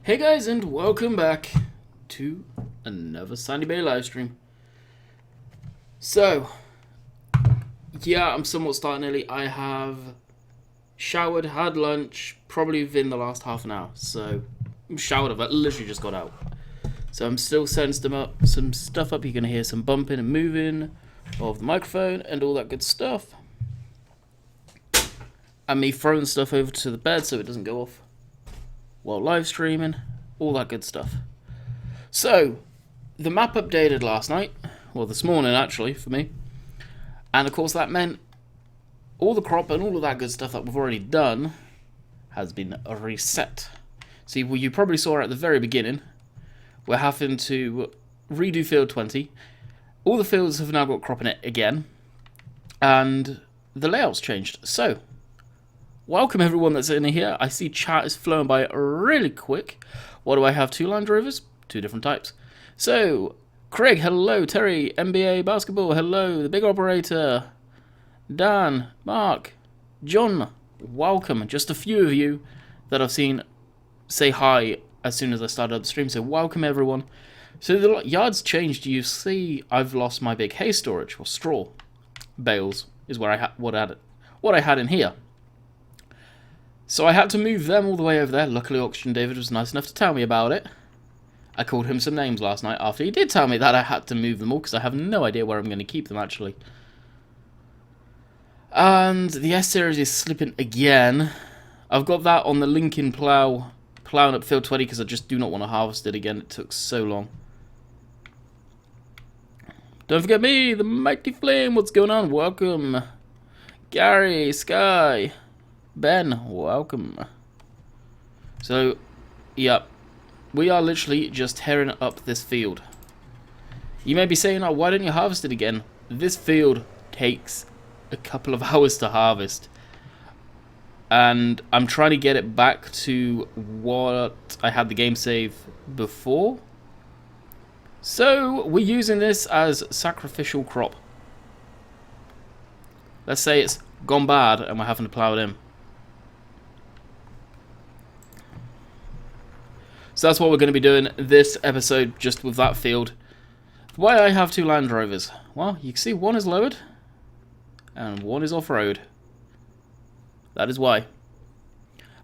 Hey guys, and welcome back to another Sandy Bay live stream. So, yeah, I'm somewhat starting early. I have showered, had lunch, probably within the last half an hour. So, I'm showered, I've literally just got out. So I'm still setting some stuff up. You're going to hear some bumping and moving of the microphone and all that good stuff. And me throwing stuff over to the bed so it doesn't go off while live streaming, all that good stuff. So, the map updated last night, well this morning actually for me, and of course that meant all the crop and all of that good stuff that we've already done has been reset. See, well, you probably saw at the very beginning, we're having to redo field 20. All the fields have now got crop in it again, and the layout's changed. So, welcome everyone that's in here. I see chat is flowing by really quick. What do I have? 2 Land Rovers? 2 different types. So, Craig, hello. Terry, NBA Basketball, hello. The Big Operator, Dan, Mark, John, welcome. Just a few of you that I've seen say hi as soon as I started the stream, so welcome everyone. So the yard's changed. You see I've lost my big hay storage, or straw bales, is where what I had in here. So I had to move them all the way over there. Luckily, Oxygen David was nice enough to tell me about it. I called him some names last night after he did tell me that I had to move them all, because I have no idea where I'm going to keep them, actually. And the S-Series is slipping again. I've got that on the Lincoln plough, ploughing up field 20, because I just do not want to harvest it again. It took so long. Don't forget me, the Mighty Flame. What's going on? Welcome. Gary, Sky, Ben, welcome. So, yep, we are literally just tearing up this field. You may be saying, oh, why don't you harvest it again? This field takes a couple of hours to harvest. And I'm trying to get it back to what I had the game save before. So, we're using this as sacrificial crop. Let's say it's gone bad and we're having to plough it in. So that's what we're going to be doing this episode, just with that field. Why I have 2 Land Rovers? Well, you can see one is lowered and one is off-road. That is why.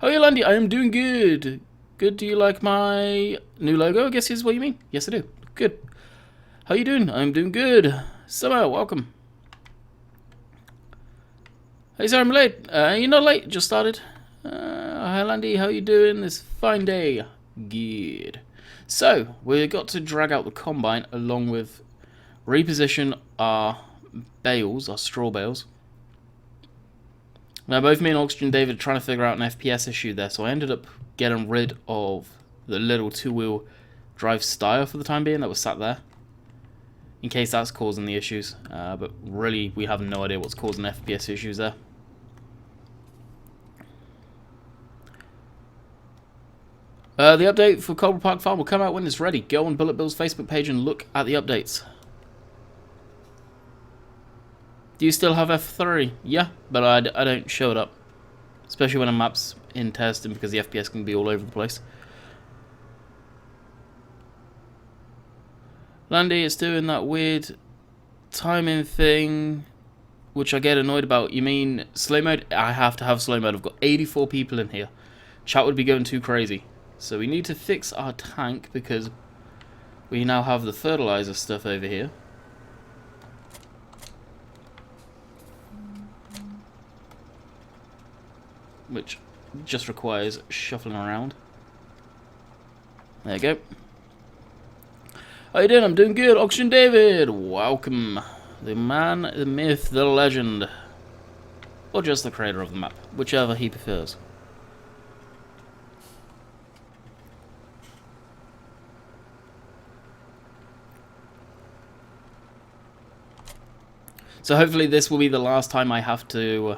Oh yeah, Landy, I am doing good. Good, do you like my new logo? I guess is what you mean. Yes, I do. Good. How you doing? I'm doing good. Summer, welcome. Hey, sorry I'm late. You're not late, just started. Hi Landy, how you doing this fine day? Good. So, we've got to drag out the combine along with reposition our bales, our straw bales. Now, both me and Oxygen David are trying to figure out an FPS issue there, so I ended up getting rid of the little 2-wheel drive style for the time being that was sat there, in case that's causing the issues. But really, we have no idea what's causing FPS issues there. The update for Cobra Park Farm will come out when it's ready. Go on Bullet Bill's Facebook page and look at the updates. Do you still have F3? Yeah, but I don't show it up. Especially when a map's in testing, because the FPS can be all over the place. Landy is doing that weird timing thing, which I get annoyed about. You mean slow mode? I have to have slow mode. I've got 84 people in here. Chat would be going too crazy. So we need to fix our tank, because we now have the fertilizer stuff over here. Which just requires shuffling around. There you go. How you doing? I'm doing good. Oxygen David, welcome. The man, the myth, the legend. Or just the creator of the map, whichever he prefers. So hopefully this will be the last time I have to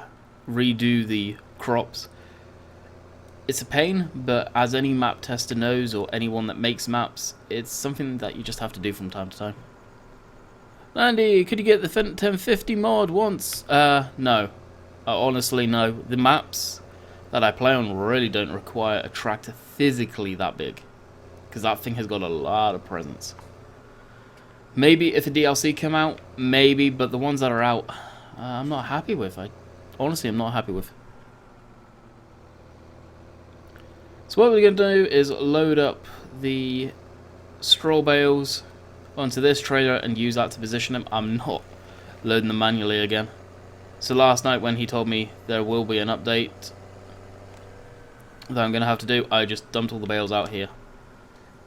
redo the crops. It's a pain, but as any map tester knows, or anyone that makes maps, it's something that you just have to do from time to time. Landy, could you get the 1050 mod once? No. Honestly, no. The maps that I play on really don't require a tractor physically that big. because that thing has got a lot of presents. Maybe if a DLC come out, maybe, but the ones that are out, I'm not happy with. Honestly, I'm not happy with. So what we're going to do is load up the straw bales onto this trailer and use that to position them. I'm not loading them manually again. So last night when he told me there will be an update that I'm going to have to do, I just dumped all the bales out here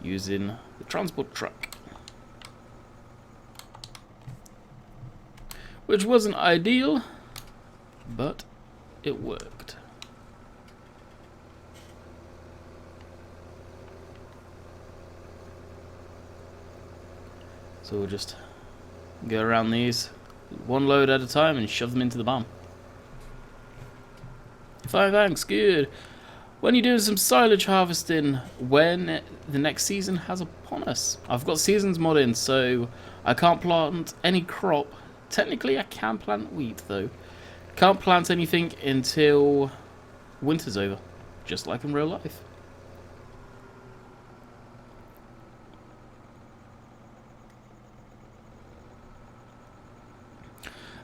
using the transport truck. Which wasn't ideal, but it worked. So we'll just go around these one load at a time and shove them into the bomb. 5 thanks, good. When you're doing some silage harvesting, when the next season has upon us. I've got seasons mod in, so I can't plant any crop. Technically I can plant wheat though. Can't plant anything until winter's over, just like in real life.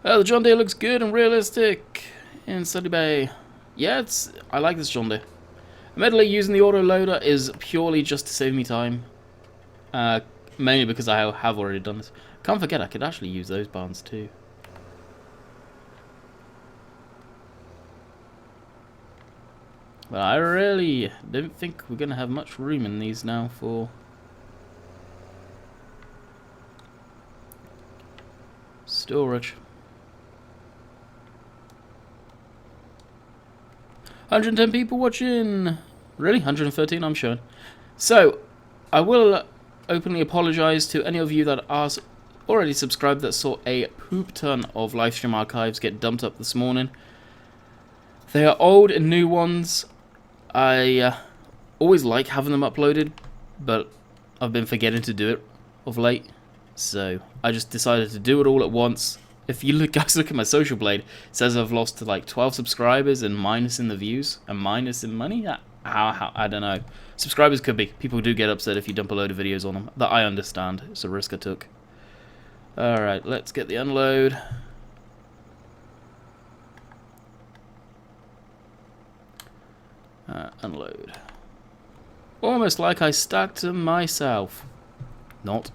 The John Deere looks good and realistic in Sunny Bay. Yeah, I like this John Deere. Admittedly, using the auto loader is purely just to save me time. Mainly because I have already done this. Can't forget I could actually use those barns too. But I really don't think we're going to have much room in these now for storage. 110 people watching. Really? 113, I'm showing. So, I will openly apologise to any of you that are already subscribed that saw a poop ton of livestream archives get dumped up this morning. They are old and new ones. I always like having them uploaded, but I've been forgetting to do it of late. So, I just decided to do it all at once. If you guys look at my social blade, it says I've lost to like 12 subscribers and minus in the views and minus in money. I don't know. Subscribers could be. People do get upset if you dump a load of videos on them. That I understand. It's a risk I took. Alright, let's get the unload. Unload. Almost like I stacked them myself. Not.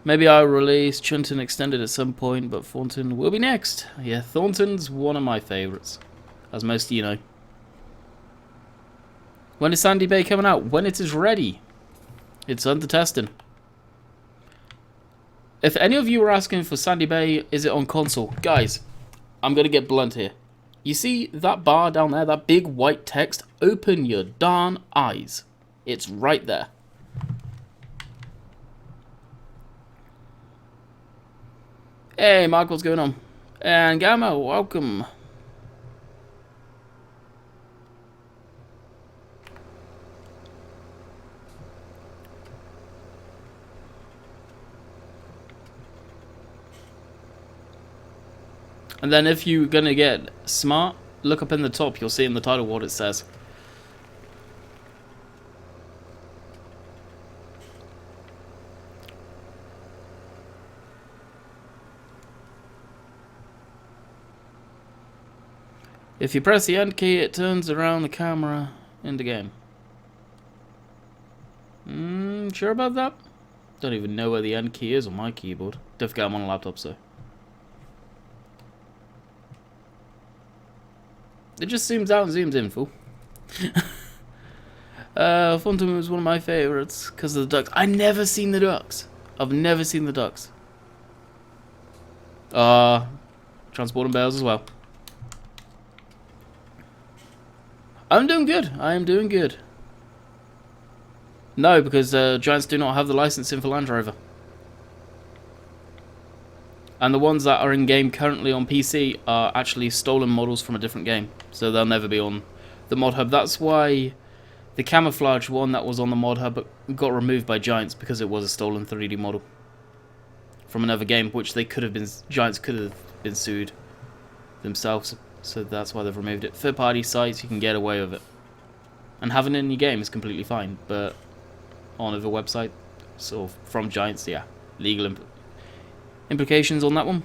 Maybe I'll release Chunton Extended at some point, but Thornton will be next. Yeah, Thornton's one of my favourites, as most of you know. When is Sandy Bay coming out? When it is ready. It's under testing. If any of you are asking for Sandy Bay, is it on console? Guys, I'm going to get blunt here. You see that bar down there, that big white text? Open your darn eyes. It's right there. Hey, Mark, what's going on? And Gamma, welcome. And then if you're going to get smart, look up in the top. You'll see in the title what it says. If you press the end key, it turns around the camera in the game. Sure about that? Don't even know where the end key is on my keyboard. Don't forget I'm on a laptop, so. It just zooms out and zooms in, fool. Phantom was one of my favourites because of the ducks. I've never seen the ducks. I've never seen the ducks. Transporting bales as well. I'm doing good. I am doing good. No, because Giants do not have the licensing for Land Rover. And the ones that are in game currently on PC are actually stolen models from a different game. So they'll never be on the mod hub. That's why the camouflage one that was on the mod hub got removed by Giants, because it was a stolen 3D model from another game, which they could have been, Giants could have been sued themselves. So that's why they've removed it. Third party sites, you can get away with it. and having it in your game is completely fine, but on other website, so from Giants, yeah, legal implications on that one.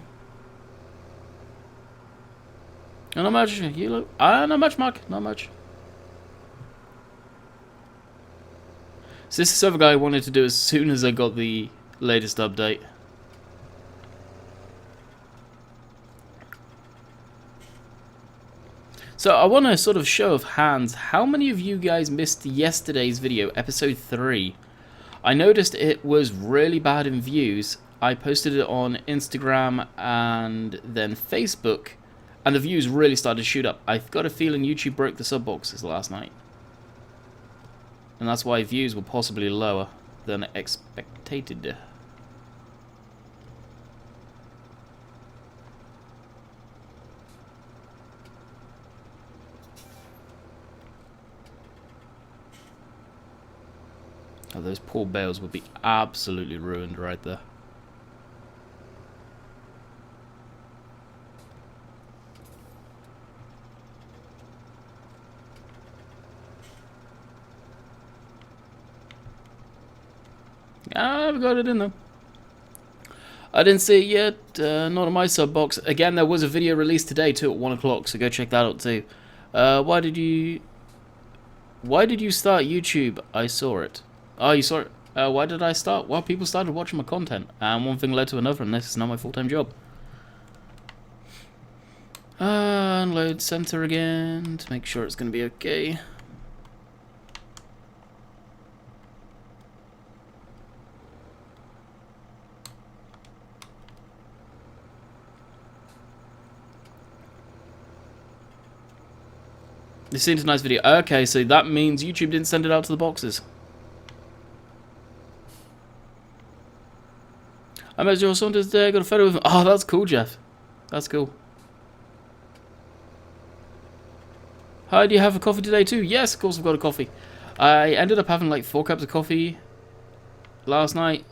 Not much. You look. Not much, Mark. Not much. So this other guy wanted to do as soon as I got the latest update. So I want a sort of show of hands. How many of you guys missed yesterday's video, episode 3? I noticed it was really bad in views. I posted it on Instagram and then Facebook, and the views really started to shoot up. I've got a feeling YouTube broke the sub boxes last night, and that's why views were possibly lower than expected. Oh, those poor bales would be absolutely ruined right there. I've got it in though. I didn't see it yet, not on my sub box. Again, there was a video released today too at 1 o'clock, so go check that out too. Why did you start YouTube? I saw it. Oh, you saw it? Why did I start? Well, people started watching my content, and one thing led to another, and this is now my full-time job. Unload center again, to make sure it's going to be okay. This seems a nice video. Okay, so that means YouTube didn't send it out to the boxes. I met Joe Saunders today, got a photo with him. Oh, that's cool, Jeff. That's cool. Hi, do you have a coffee today too? Yes, of course I've got a coffee. I ended up having like 4 cups of coffee last night.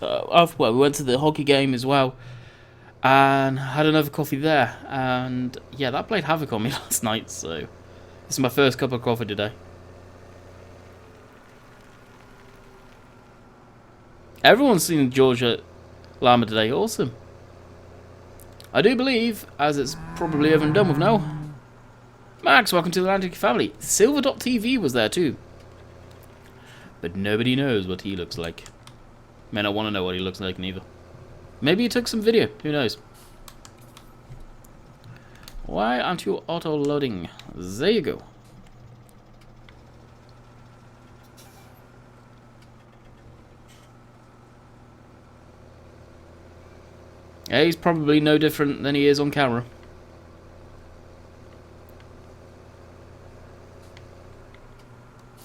Well, we went to the hockey game as well, and had another coffee there. And yeah, that played havoc on me last night, so this is my first cup of coffee today. Everyone's seen Georgia Llama today. Awesome. I do believe, as it's probably over and done with now. Max, welcome to the Atlantic family. Silver.tv was there too. But nobody knows what he looks like. May not want to know what he looks like neither. Maybe he took some video. Who knows? Why aren't you auto-loading? There you go. Yeah, he's probably no different than he is on camera.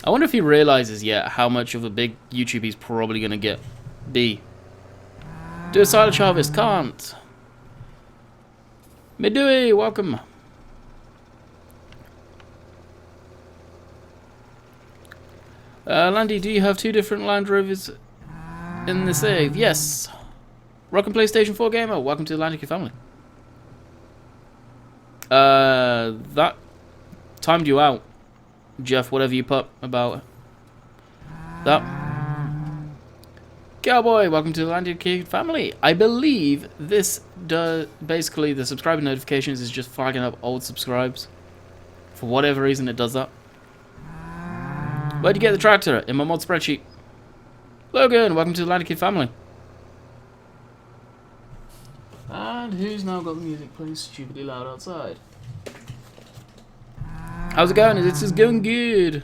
I wonder if he realizes yet how much of a big YouTube he's probably going to be. Do a silent harvest. Can't. Midui, welcome. Landy, do you have 2 different Land Rovers in the save? Yes. Rock and PlayStation 4 Gamer, welcome to the Atlantic family. That timed you out, Jeff, whatever you put about that. Cowboy, welcome to the Atlantic family. I believe this does, basically the subscriber notifications is just flagging up old subscribes. For whatever reason it does that. Where'd you get the tractor? In my mod spreadsheet. Logan, welcome to the Atlantic family. And who's now got the music playing stupidly loud outside? How's it going? It's going good.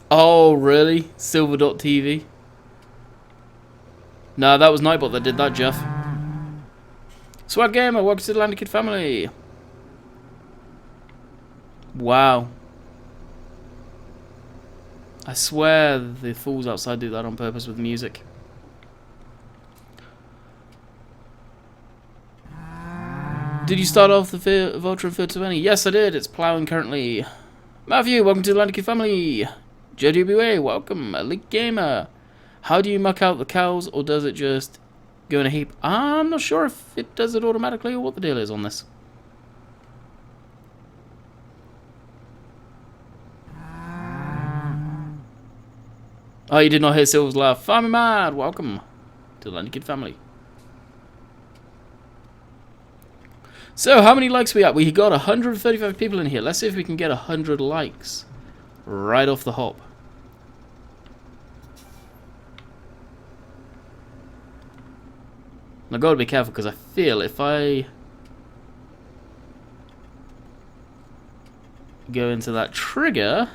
Oh, really? Silver.tv? No, that was Nightbot that did that, Jeff. Swag Gamer, welcome to the Atlantic family. Wow. I swear the fools outside do that on purpose with music. Did you start off the Voltron for 20? Yes, I did. It's ploughing currently. Matthew, welcome to the Atlantic family. JWA, welcome. Elite Gamer. How do you muck out the cows, or does it just go in a heap? I'm not sure if it does it automatically or what the deal is on this. Oh, you did not hear Silver's laugh. Farming Mad, welcome to the Landy Kid family. So, how many likes we at? We got 135 people in here. Let's see if we can get 100 likes right off the hop. I've got to be careful because I feel if I go into that trigger,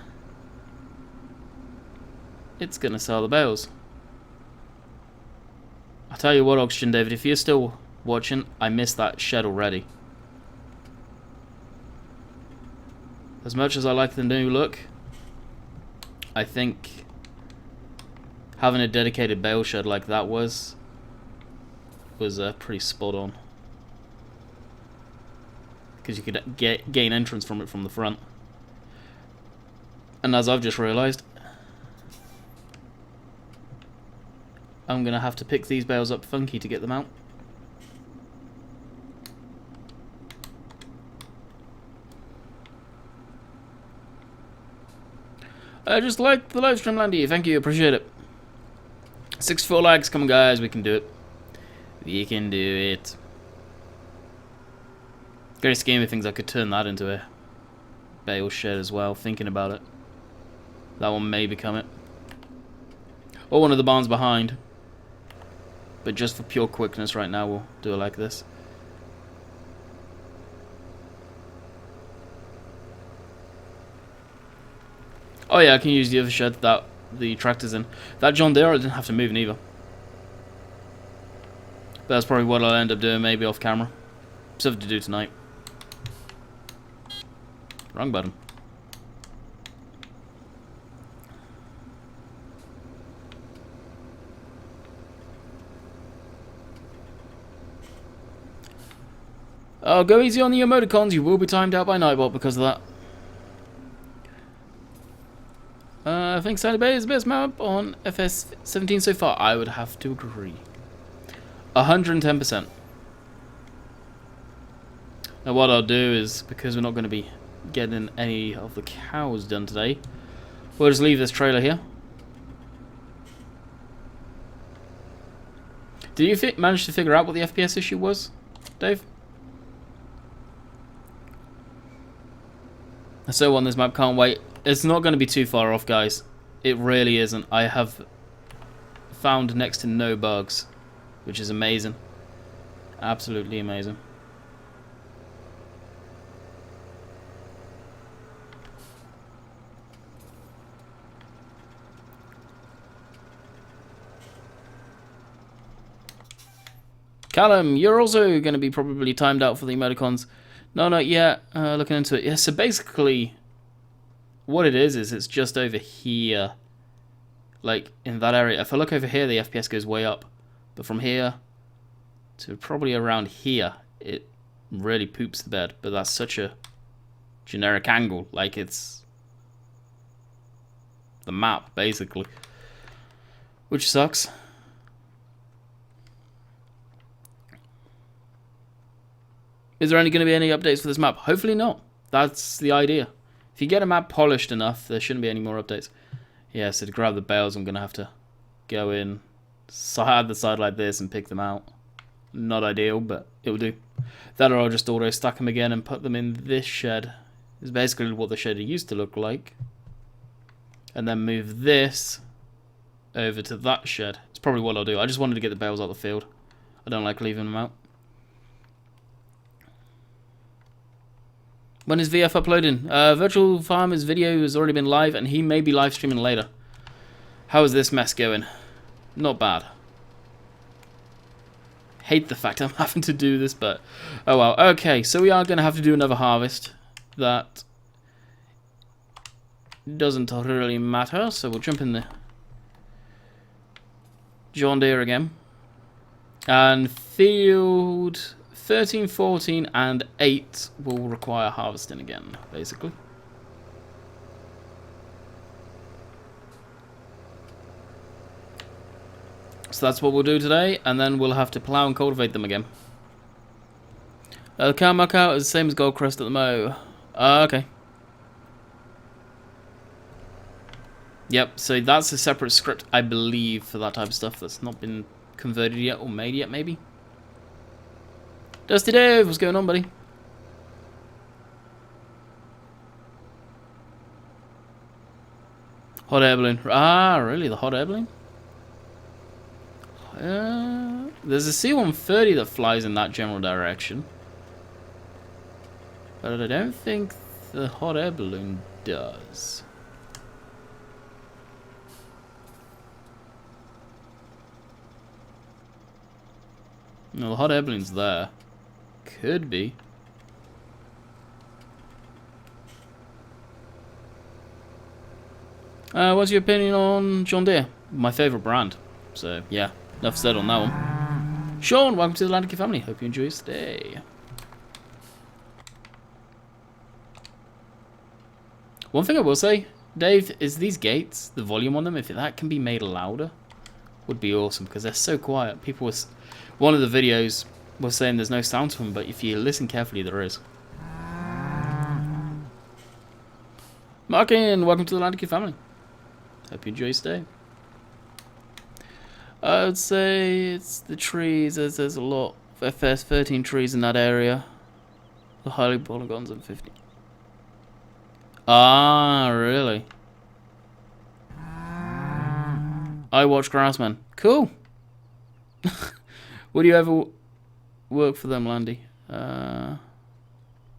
it's going to sell the bales. I'll tell you what, Oxygen David, if you're still watching, I missed that shed already. As much as I like the new look, I think having a dedicated bale shed like that was pretty spot on. Because you could gain entrance from it from the front. And as I've just realised, I'm going to have to pick these bales up funky to get them out. I just like the live stream, Landy. Thank you, appreciate it. 64 likes, come on guys, we can do it. We can do it. Great scheme of things, I could turn that into a bale shed as well, thinking about it. That one may become it. Or one of the barns behind. But just for pure quickness right now, we'll do it like this. Oh yeah, I can use the other shed that the tractor's in. That John Deere, I didn't have to move neither. But that's probably what I'll end up doing, maybe off camera. Something to do tonight. Wrong button. Oh, go easy on the emoticons, you will be timed out by Nightbot because of that. I think Sandy Bay is the best map on FS17 so far. I would have to agree. 110%. Now what I'll do is, because we're not going to be getting any of the cows done today, we'll just leave this trailer here. Did you manage to figure out what the FPS issue was, Dave? So on this map, can't wait. It's not going to be too far off, guys. It really isn't. I have found next to no bugs, which is amazing. Absolutely amazing. Callum, you're also going to be probably timed out for the emoticons. No, not yet. Looking into it. Yeah, so basically, what it is it's just over here. Like, in that area. If I look over here, the FPS goes way up. But from here to probably around here, it really poops the bed. But that's such a generic angle. Like, it's the map, basically. Which sucks. Is there going to be any updates for this map? Hopefully not. That's the idea. If you get a map polished enough, there shouldn't be any more updates. Yeah, so to grab the bales, I'm going to have to go in side the side like this and pick them out. Not ideal, but it will do. That or I'll just auto stack them again and put them in this shed. It's basically what the shed used to look like. And then move this over to that shed. It's probably what I'll do. I just wanted to get the bales out of the field. I don't like leaving them out. When is VF uploading? Virtual Farmer's video has already been live, and he may be live streaming later. How is this mess going? Not bad. Hate the fact I'm having to do this, but oh well. Okay, so we are going to have to do another harvest. That doesn't really matter, so we'll jump in the John Deere again. And field 13, 14, and 8 will require harvesting again, basically. So that's what we'll do today, and then we'll have to plough and cultivate them again. Cow muckout is the same as Goldcrest at the Mo. Okay. Yep, so that's a separate script, I believe, for that type of stuff that's not been converted yet or made yet, maybe. Dusty Dave, what's going on, buddy? Hot air balloon. Ah, really? The hot air balloon? There's a C-130 that flies in that general direction. But I don't think the hot air balloon does. No, the hot air balloon's there. Could be. What's your opinion on John Deere? My favourite brand. So, yeah, enough said on that one. Sean, welcome to the Atlantic family. Hope you enjoy your stay. One thing I will say, Dave, is these gates, the volume on them, if that can be made louder, would be awesome, because they're so quiet. People was... One of the videos was saying there's no sound to them, but if you listen carefully, there is. Markin, welcome to the Atlantic family. Hope you enjoy your stay. I would say it's the trees, as there's a lot of FS13 trees in that area. The highly polygons and 50. Ah, really? I watch Grassman. Cool. Would you ever work for them, Landy? Yeah,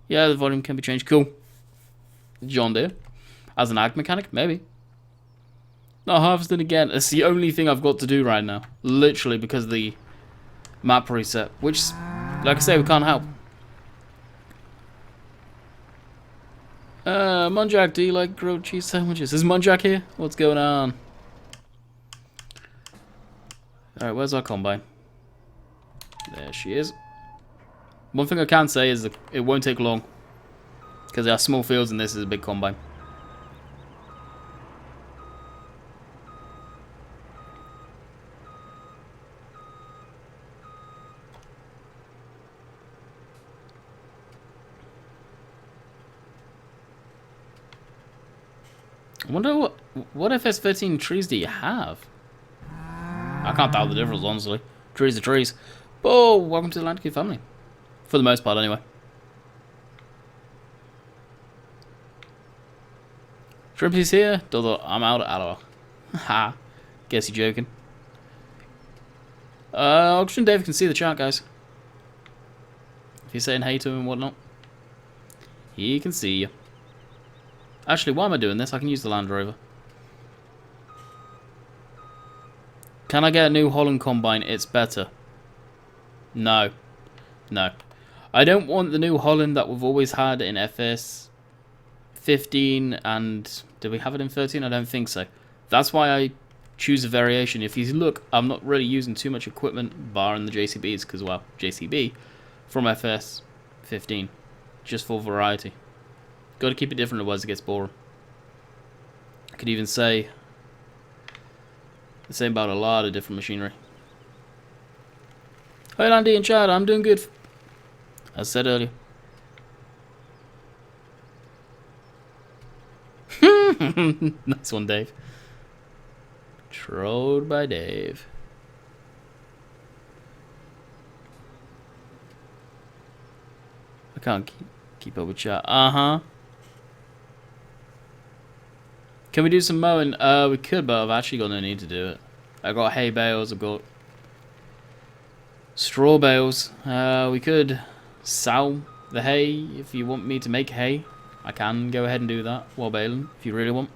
the volume can be changed. Cool. John Deere. As an ag mechanic, maybe. Not harvesting again. It's the only thing I've got to do right now. Literally because of the map reset. Which, like I say, we can't help. Munjak, do you like grilled cheese sandwiches? Is Munjak here? What's going on? Alright, where's our combine? There she is. One thing I can say is that it won't take long. Because there are small fields and this is a big combine. I wonder what FS13 trees do you have? I can't tell the difference, honestly. Trees are trees. Oh, welcome to the Atlantic family. For the most part, anyway. Shrimpy's here. Dodo, I'm out at Alloa. Ha. Guess you're joking. Auction Dave can see the chat, guys. If you're saying hey to him and whatnot, he can see you. Actually, why am I doing this? I can use the Land Rover. Can I get a New Holland combine? It's better. No. No. I don't want the New Holland that we've always had in FS 15 and... Did we have it in 13? I don't think so. That's why I choose a variation. If you look, I'm not really using too much equipment, barring the JCBs, because, well, JCB, from FS 15. Just for variety. Got to keep it different, otherwise it gets boring. I could even say the same about a lot of different machinery. Hi Landy and Chad, I'm doing good. As I said earlier. Nice one, Dave. Trolled by Dave. I can't keep up with chat. Uh-huh. Can we do some mowing? We could, but I've actually got no need to do it. I got hay bales, I've got straw bales. We could sow the hay if you want me to make hay. I can go ahead and do that while baling if you really want.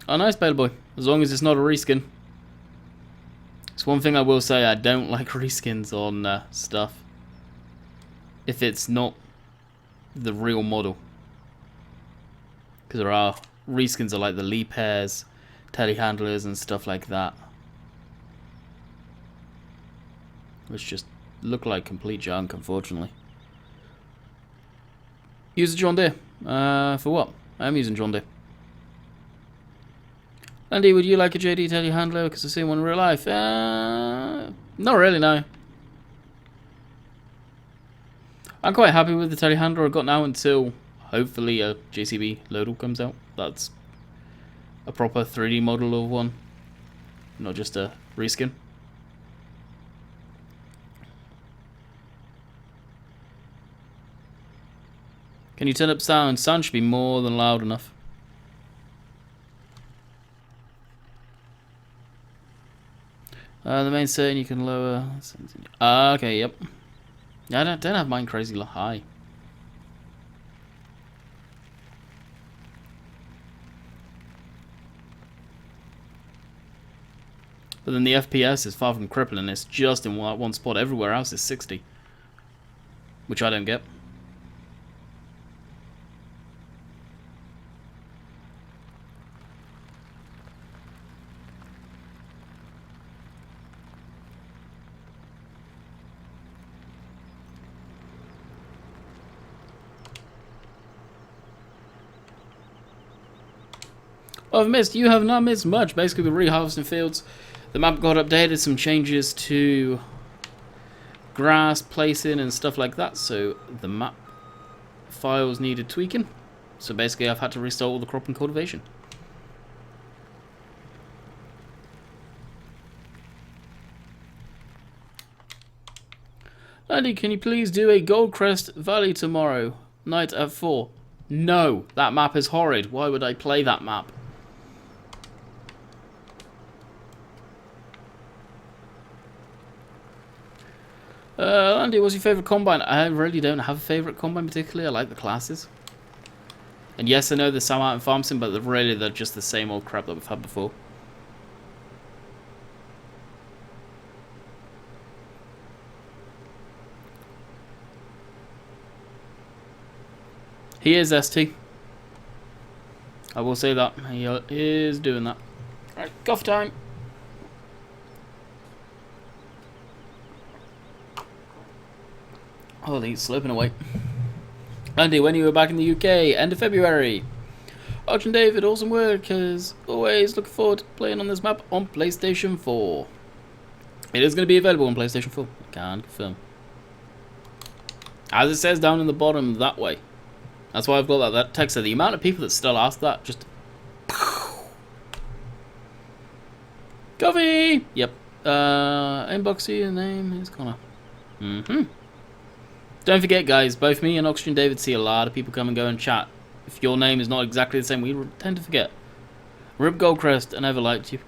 Oh, nice, Bale Boy. As long as it's not a reskin. It's one thing I will say, I don't like reskins on stuff. If it's not the real model. Because there are reskins of like the Lee pairs, telehandlers and stuff like that. Which just look like complete junk, unfortunately. Use a John Deere. For what? I'm using John Deere. Andy, would you like a JD telehandler? Because I've seen one in real life. Not really, no. I'm quite happy with the telehandler I've got now until hopefully a JCB Lodal comes out. That's a proper 3D model of one, not just a reskin. Can you turn up sound? Sound should be more than loud enough. The main setting you can lower. Okay, yep. Yeah, I don't have mine crazy high. But then the FPS is far from crippling. It's just in one spot. Everywhere else is 60, which I don't get. I've missed. You have not missed much. Basically, with reharvesting fields, the map got updated. Some changes to grass placing and stuff like that. So the map files needed tweaking. So basically, I've had to restart all the crop and cultivation. Andy, can you please do a Goldcrest Valley tomorrow night at 4? No, that map is horrid. Why would I play that map? Andy, what's your favourite combine? I really don't have a favourite combine particularly. I like the classes. And yes, I know there's some out in Farm Sim, but they're just the same old crap that we've had before. He is ST. I will say that. He is doing that. Alright, golf time. Oh, he's slipping away. Andy, when you were back in the UK, end of February. Auction David, awesome work. As always, looking forward to playing on this map on PlayStation 4. It is going to be available on PlayStation 4. I can confirm. As it says down in the bottom, that way. That's why I've got that text there. The amount of people that still ask that, just... Coffee! Yep. Inbox your name is Connor. Don't forget, guys, both me and Oxygen David see a lot of people come and go and chat. If your name is not exactly the same, we tend to forget. Rip Goldcrest, I never liked you.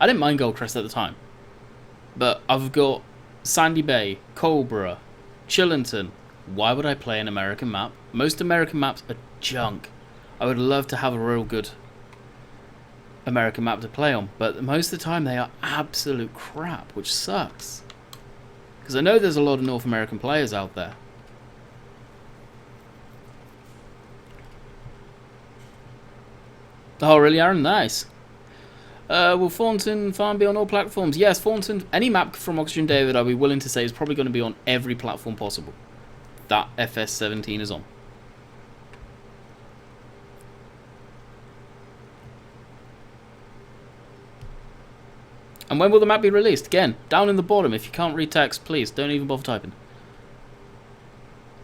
I didn't mind Goldcrest at the time. But I've got Sandy Bay, Cobra, Chillington. Why would I play an American map? Most American maps are junk. I would love to have a real good American map to play on, but most of the time they are absolute crap, which sucks. Because I know there's a lot of North American players out there. Oh, really, Aaron? Nice. Will Thornton Farm be on all platforms? Yes, Thornton, any map from Oxygen David, I'll be willing to say, is probably going to be on every platform possible that FS17 is on. And when will the map be released? Again, down in the bottom. If you can't read text, please don't even bother typing.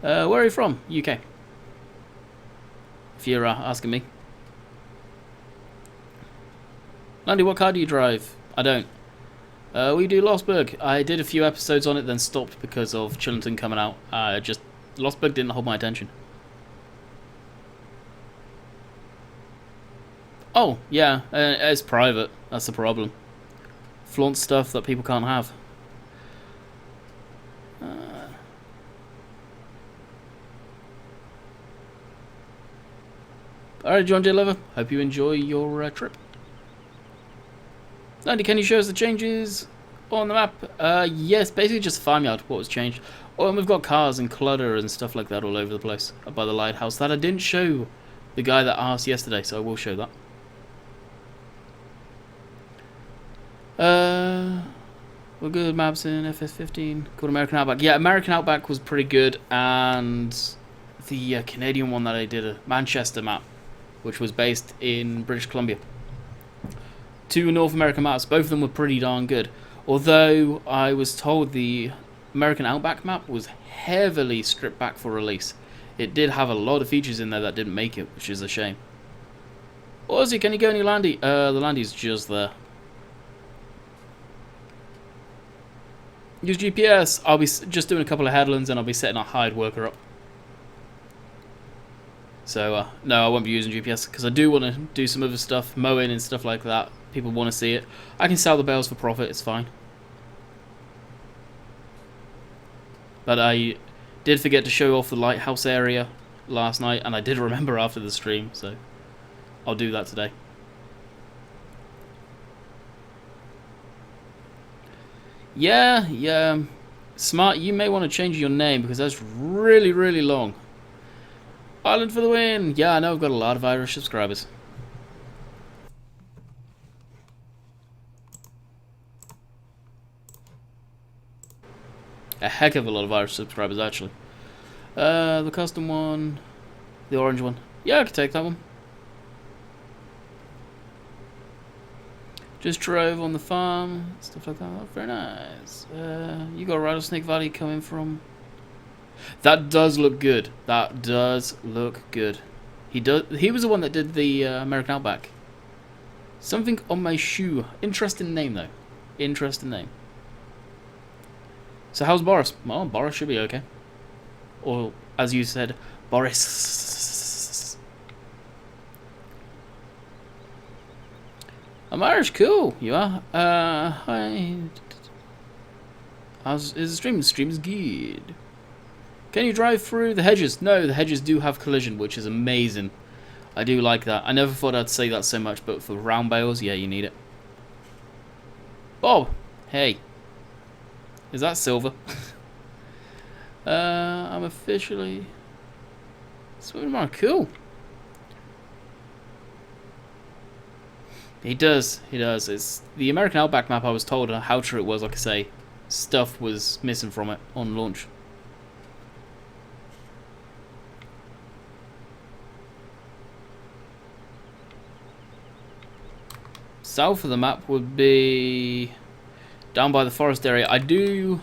Where are you from? UK. If you're asking me. Landy, what car do you drive? I don't. We do Lostberg. I did a few episodes on it, then stopped because of Chillington coming out. Lostberg didn't hold my attention. Oh, yeah, it's private. That's the problem. Flaunt stuff that people can't have. Alright, John J. Lever. Hope you enjoy your trip. Andy, can you show us the changes on the map? Yes, basically just farmyard, what was changed. Oh, and we've got cars and clutter and stuff like that all over the place by the lighthouse. That I didn't show the guy that asked yesterday, so I will show that. We're good maps in FS15 called American Outback. Yeah, American Outback was pretty good, and the Canadian one that I did, a Manchester map, which was based in British Columbia. two North American maps. Both of them were pretty darn good. Although I was told the American Outback map was heavily stripped back for release. It did have a lot of features in there that didn't make it, which is a shame. Ozzy, can you go any landy? The landy's just there. Use GPS. I'll be just doing a couple of headlands and I'll be setting a hired worker up. So, no, I won't be using GPS because I do want to do some other stuff, mowing and stuff like that. People want to see it. I can sell the bales for profit, it's fine. But I did forget to show off the lighthouse area last night, and I did remember after the stream, so I'll do that today. Yeah. Smart, you may want to change your name because that's really, really long. Ireland for the win! Yeah, I know I've got a lot of Irish subscribers. A heck of a lot of Irish subscribers, actually. The custom one, the orange one. Yeah, I could take that one. Just drove on the farm, stuff like that. Oh, very nice. You got Rattlesnake Valley coming from. That does look good. That does look good. He was the one that did the American Outback. Something on my shoe. Interesting name though. Interesting name. So how's Boris? Well, Boris should be okay. Or as you said, Boris. I'm Irish. Cool. You are. Hi. How's is the stream? The stream is good. Can you drive through the hedges? No, the hedges do have collision, which is amazing. I do like that. I never thought I'd say that so much, but for round bales, yeah, you need it. Bob, hey. Is that silver? I'm officially swimming tomorrow. Cool. He does. It's the American Outback map. I was told how true it was. Like I say, stuff was missing from it on launch. South of the map would be down by the forest area. I do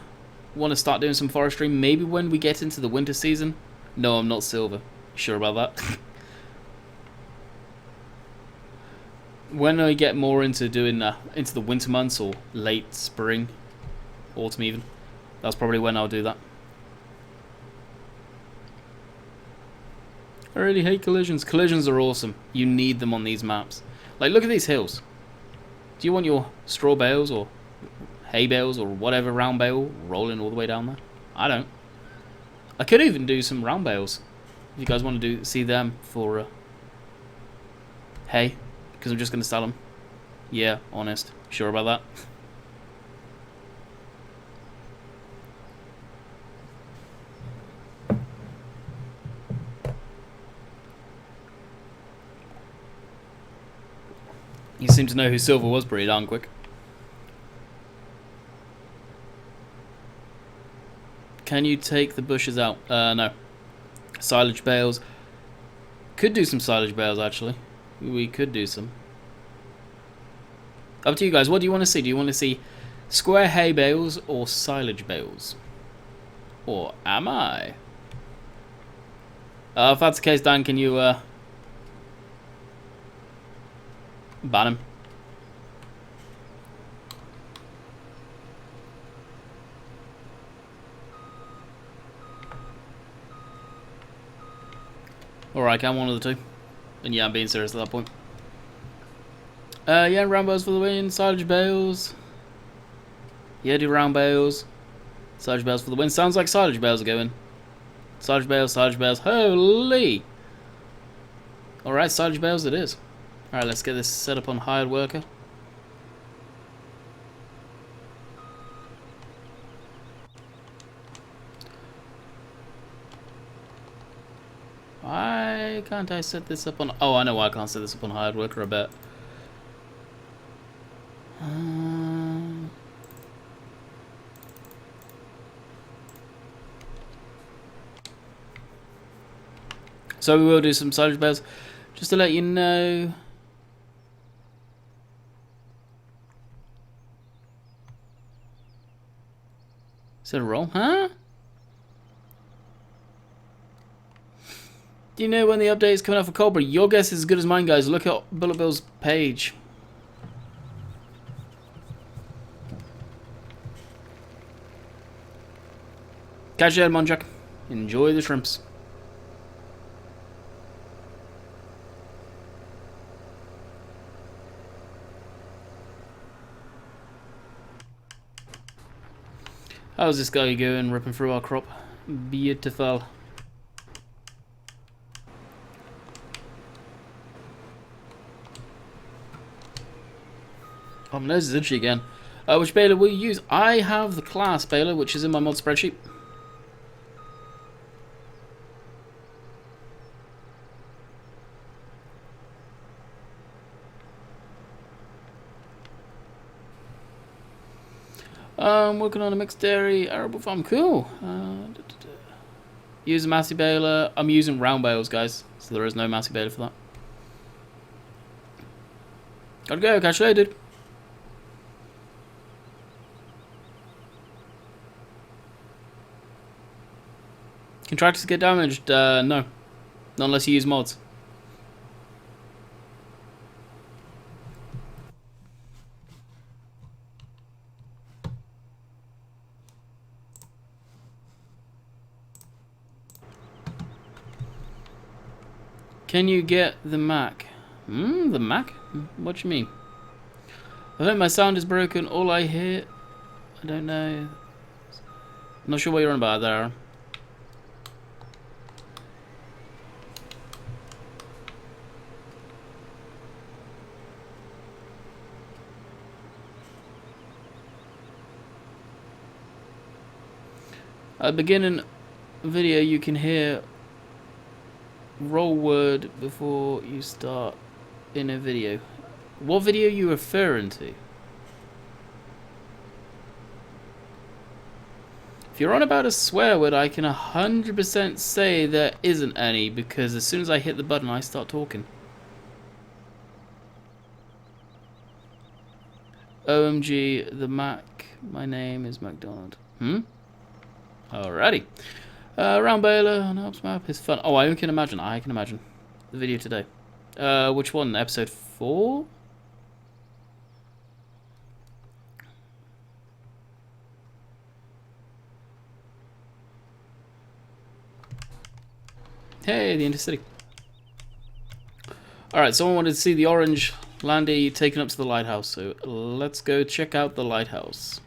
want to start doing some forestry, maybe when we get into the winter season. No, I'm not silver. Sure about that? When I get more into doing into the winter months or late spring, autumn even, that's probably when I'll do that. I really hate collisions. Collisions are awesome. You need them on these maps. Like, look at these hills. Do you want your straw bales or hay bales or whatever round bale rolling all the way down there? I don't. I could even do some round bales if you guys want to see them for hay, because I'm just going to sell them. Yeah, honest. Sure about that? You seem to know who silver was pretty darn quick. Can you take the bushes out? No. Silage bales. Could do some silage bales, actually. We could do some. Up to you guys. What do you want to see? Do you want to see square hay bales or silage bales? Or am I? If that's the case, Dan, can you ban him? Alright, I'm one of the two. And yeah, I'm being serious at that point. Yeah, round bales for the win. Silage bales. Yeah, do round bales. Silage bales for the win. Sounds like silage bales are going. Silage bales, silage bales. Holy! Alright, silage bales it is. Alright, let's get this set up on hired worker. Why can't I set this up on... Oh, I know why I can't set this up on hired worker, I bet. So we will do some silage bales. Just to let you know... Is that a roll? Huh? Do you know when the update is coming out for Cobra? Your guess is as good as mine, guys. Look at Bullet Bill's page. Catch you later, Monjack. Enjoy the shrimps. How's this guy going, ripping through our crop? Beautiful. Oh, my nose is itchy again. Which baler will you use? I have the class baler, which is in my mod spreadsheet. Working on a mixed dairy arable farm. Cool. Use a massy baler. I'm using round bales, guys, so there is no massy baler for that. Gotta go. Catch you later, dude. Contractors get damaged? No. Not unless you use mods. Can you get the Mac? The Mac? What do you mean? I think my sound is broken. All I hear... I don't know. Not sure what you're on about there. At the beginning video, you can hear roll word before you start in a video. What video are you referring to? If you're on about a swear word, I can 100% say there isn't any, because as soon as I hit the button, I start talking. OMG, the Mac. My name is McDonald. Alrighty. Round baler on Helps Map is fun. Oh, I can imagine. I can imagine. The video today. Which one? Episode 4? Hey, the Intercity. Alright, someone wanted to see the orange Landy taken up to the lighthouse, so let's go check out the lighthouse.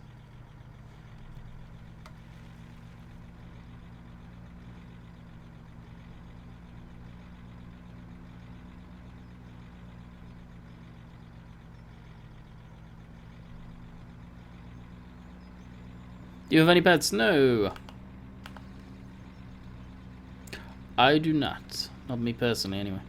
Do you have any pets? No. I do not. Not me personally, anyway.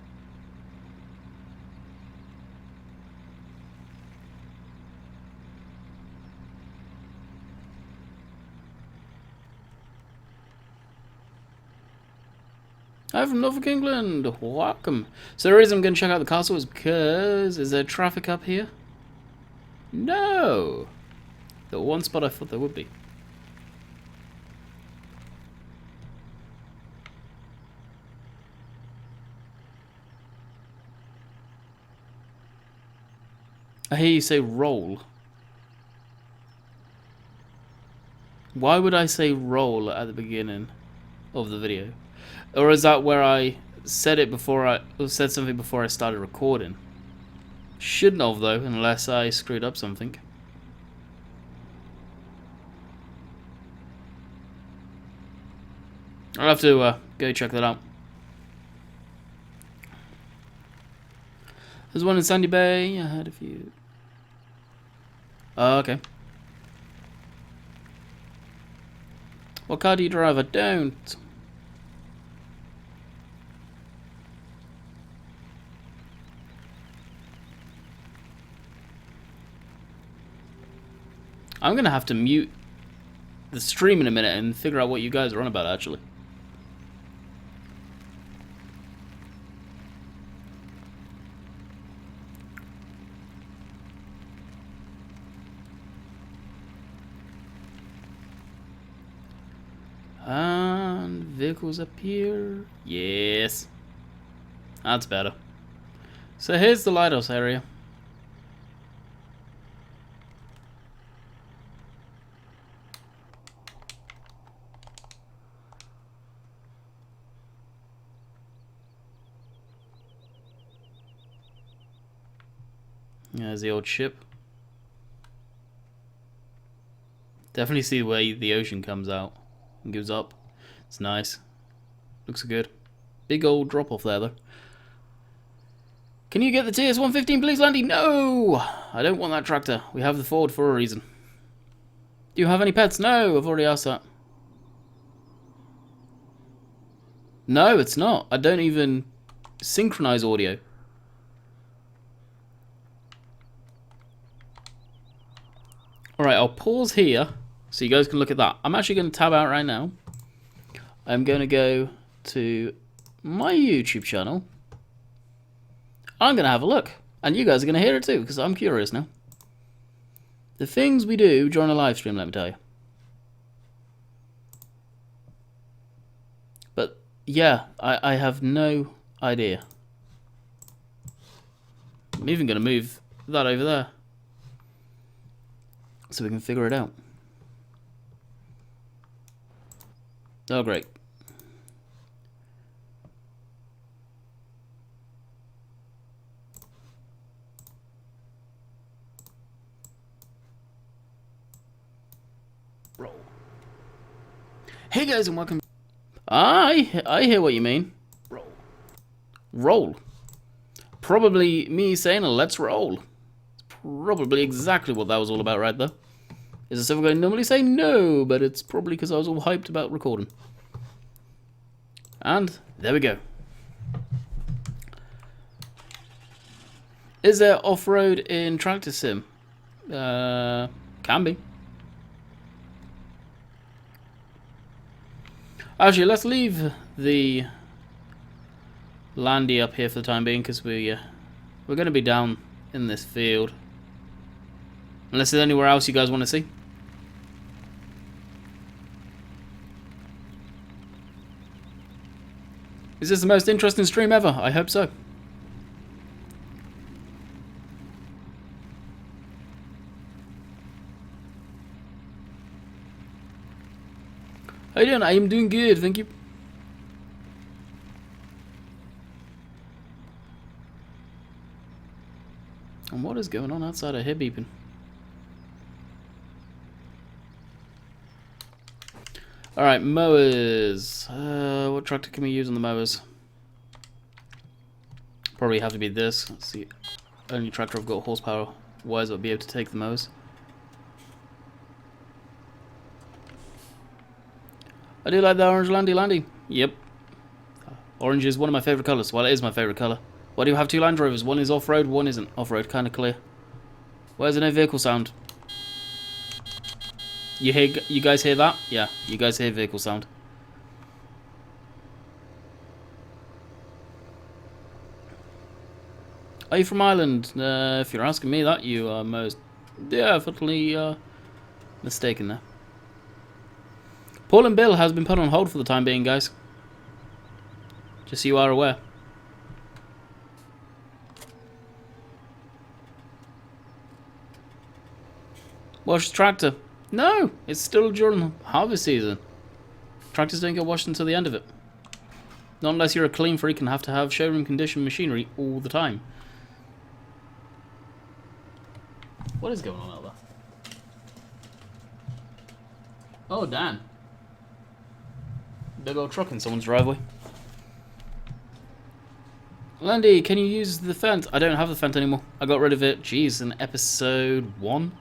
I'm from Norfolk, England. Welcome. So the reason I'm going to check out the castle is because... Is there traffic up here? No. The one spot I thought there would be. I hear you say roll. Why would I say roll at the beginning of the video? Or is that where I said it before I said something before I started recording? Shouldn't have though, unless I screwed up something. I'll have to go check that out. There's one in Sandy Bay. I had a few. Oh, okay. What car do you drive? I don't. I'm gonna have to mute the stream in a minute and figure out what you guys are on about, actually. vehicles appear? Yes. That's better. So here's the lighthouse area. There's the old ship. Definitely see where the ocean comes out and goes up. It's nice. Looks good. Big old drop off there though. Can you get the TS-115 please, Landy? No! I don't want that tractor. We have the Ford for a reason. Do you have any pets? No, I've already asked that. No, it's not. I don't even synchronize audio. Alright, I'll pause here so you guys can look at that. I'm actually going to tab out right now. I'm going to go to my YouTube channel. I'm going to have a look. And you guys are going to hear it too, because I'm curious now. The things we do during a live stream, let me tell you. But, yeah, I have no idea. I'm even going to move that over there, so we can figure it out. Oh, great. Roll. Hey guys, and welcome. I hear what you mean. Roll. Roll. Probably me saying let's roll. It's probably exactly what that was all about right there. Is there something I normally say? No, but it's probably because I was all hyped about recording. And there we go. Is there off-road in Tractor Sim? Can be. Actually, let's leave the Landy up here for the time being, because we're going to be down in this field. Unless there's anywhere else you guys want to see. Is this the most interesting stream ever? I hope so. How you doing? I am doing good, thank you. And what is going on outside of here beeping? Alright, mowers. What tractor can we use on the mowers? Probably have to be this. Let's see. Only tractor I've got horsepower wise I'll be able to take the mowers. I do like the orange Landy. Yep. Orange is one of my favourite colours. Well, it is my favourite colour. Why do you have two Land Rovers? One is off-road, one isn't. Off-road, kind of clear. Where's the no vehicle sound? You guys hear that? Yeah, you guys hear vehicle sound. Are you from Ireland? If you're asking me that, you are most definitely mistaken there. Paul and Bill has been put on hold for the time being, guys. Just so you are aware. Wash the tractor. No, it's still during harvest season. Tractors don't get washed until the end of it. Not unless you're a clean freak and have to have showroom condition machinery all the time. What is going on out there? Oh, Dan. Big old truck in someone's driveway. Landy, can you use the fence? I don't have the fence anymore. I got rid of it, jeez, in episode 1?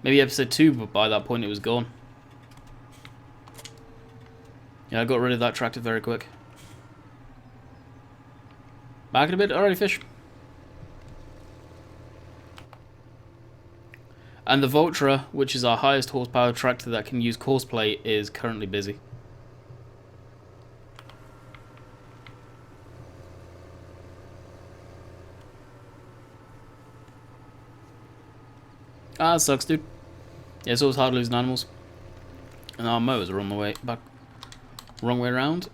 Maybe episode 2, but by that point it was gone. Yeah, I got rid of that tractor very quick. Back in a bit, alrighty fish. And the Voltra, which is our highest horsepower tractor that can use course play, is currently busy. Ah, it sucks, dude. Yeah, it's always hard losing animals. And our mowers are on the way back. Wrong way around.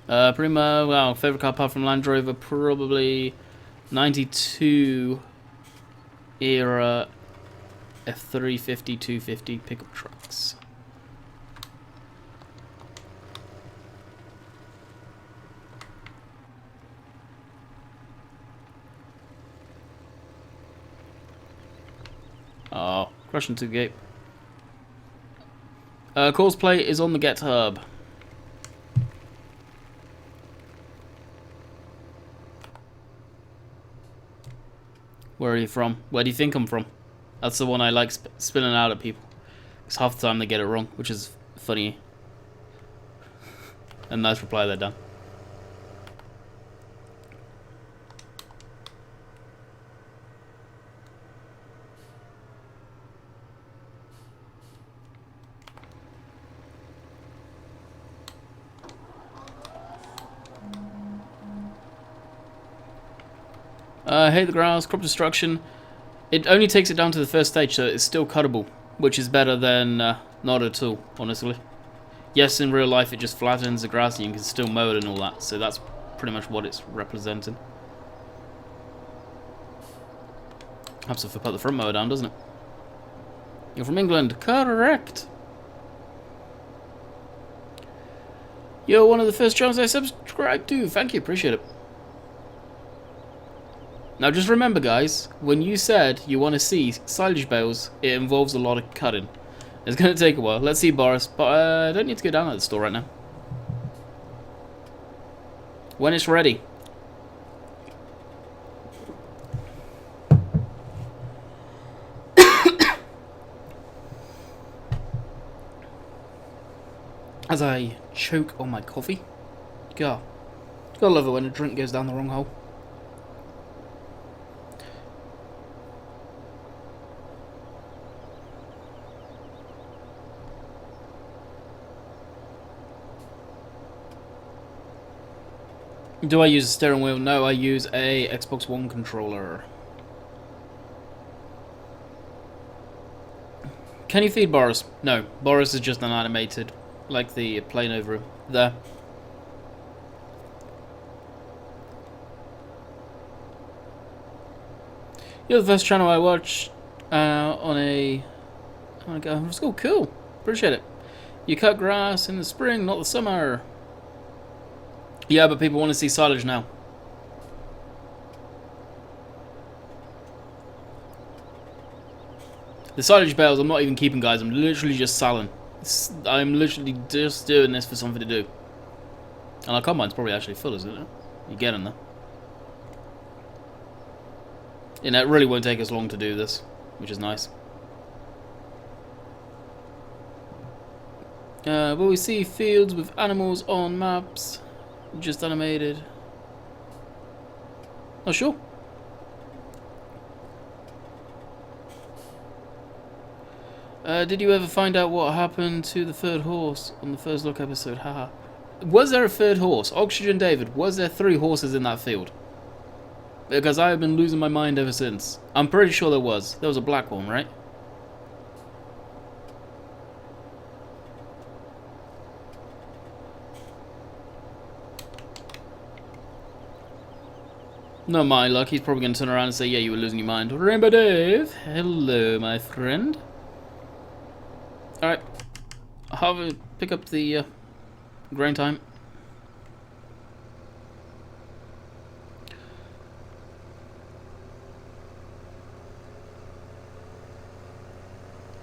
Prima, well, favorite car apart from Land Rover, probably 92 era F350, 250 pickup trucks. Oh, crash into the gate. Course plate is on the GitHub. Where are you from? Where do you think I'm from? That's the one I like spilling out at people. Because half the time they get it wrong, which is funny. And nice reply there, Dan. Hate the grass, crop destruction. It only takes it down to the first stage, so it's still cuttable, which is better than not at all, honestly. Yes, in real life it just flattens the grass and you can still mow it and all that, so that's pretty much what it's representing. Helps if I put the front mower down, doesn't it? You're from England, correct. You're one of the first channels I subscribed to, thank you, appreciate it. Now just remember guys, when you said you want to see silage bales, it involves a lot of cutting. It's going to take a while. Let's see Boris, but I don't need to go down at the store right now. When it's ready. As I choke on my coffee. God. Gotta love it when a drink goes down the wrong hole. Do I use a steering wheel? No, I use a Xbox One controller. Can you feed Boris? No, Boris is just an animated, like the plane over there. You're the first channel I watched on a... Oh my god, it's cool. Appreciate it. You cut grass in the spring, not the summer. Yeah, but people want to see silage now. The silage bales, I'm not even keeping, guys. I'm literally just selling. I'm literally just doing this for something to do. And our combine's probably actually full, isn't it? You get in there. And it really won't take us long to do this, which is nice. Will we see fields with animals on maps? Just animated. Oh, sure. Did you ever find out what happened to the third horse on the first look episode? Haha. Was there a third horse? Oxygen David, was there 3 horses in that field? Because I have been losing my mind ever since. I'm pretty sure there was. There was a black one, right? Not my luck, he's probably going to turn around and say, yeah, you were losing your mind. Rainbow Dave, hello, my friend. Alright, I'll pick up the grain time.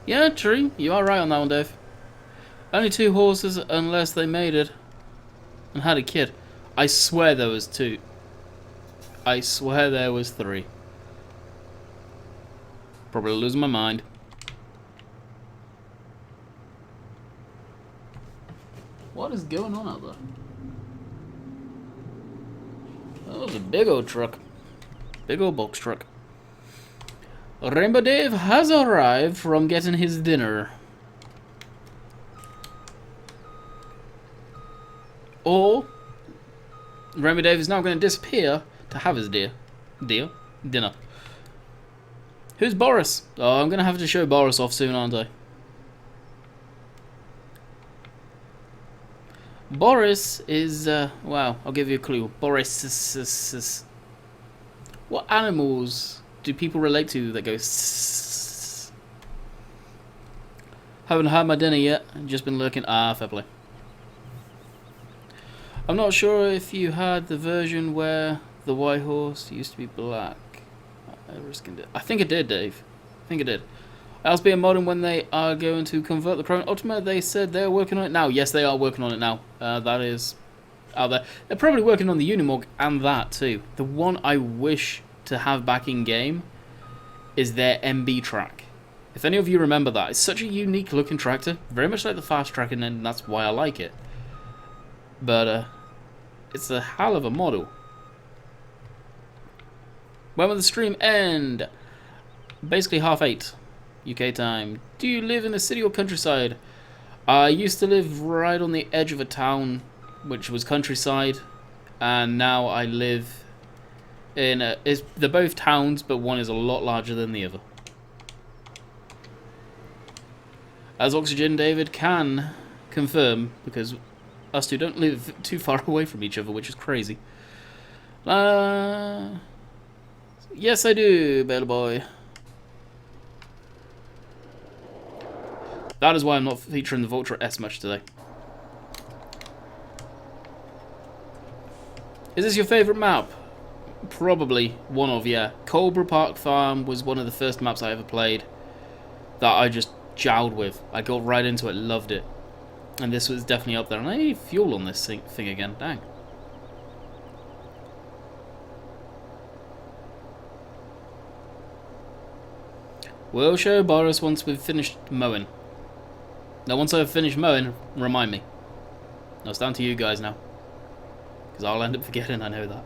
Yeah, true, you are right on that one, Dave. Only 2 horses unless they mated and had a kid. I swear there was 2. I swear there was 3. Probably losing my mind. What is going on out there? That was a big old truck. Big old box truck. Rainbow Dave has arrived from getting his dinner. Or Rainbow Dave is now going to disappear to have his dinner. Who's Boris? Oh, I'm going to have to show Boris off soon, aren't I? Boris is, wow, I'll give you a clue. Boris is... What animals do people relate to that go sss? Haven't had my dinner yet, just been lurking. Ah, fair play. I'm not sure if you had the version where the white horse used to be black. I think it did, Dave. I think it did. Else be a modern when they are going to convert the Chrome Ultima. They said they're working on it now. Yes, they are working on it now. That is out there. They're probably working on the Unimog and that too. The one I wish to have back in game is their MB track. If any of you remember that, it's such a unique looking tractor. Very much like the fast track, and that's why I like it. But it's a hell of a model. When will the stream end? Basically 8:30 UK time. Do you live in the city or countryside? I used to live right on the edge of a town, which was countryside, and now I live in they're both towns, but one is a lot larger than the other. As Oxygen David can confirm, because us two don't live too far away from each other, which is crazy. Yes, I do, Bella Boy. That is why I'm not featuring the Vultra S much today. Is this your favourite map? Probably one of, yeah. Cobra Park Farm was one of the first maps I ever played that I just jowled with. I got right into it, loved it. And this was definitely up there. And I need fuel on this thing again, dang. We'll show Boris once we've finished mowing. Now, once I've finished mowing, remind me. Now, it's down to you guys now. Because I'll end up forgetting, I know that.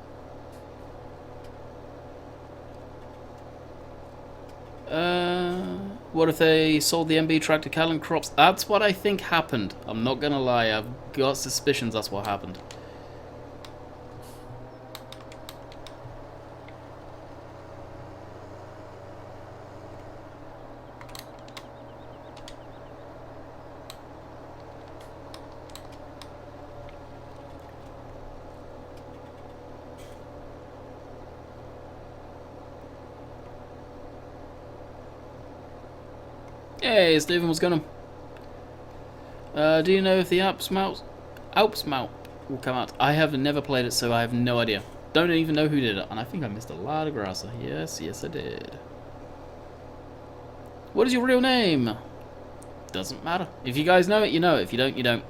What if they sold the MB track to Callan Crops? That's what I think happened. I'm not going to lie, I've got suspicions that's what happened. Hey, Stephen, what's going on? Do you know if the Alps mount will come out? I have never played it, so I have no idea. Don't even know who did it, and I think I missed a lot of grasser. Yes, I did. What is your real name? Doesn't matter. If you guys know it, you know it. If you don't, you don't.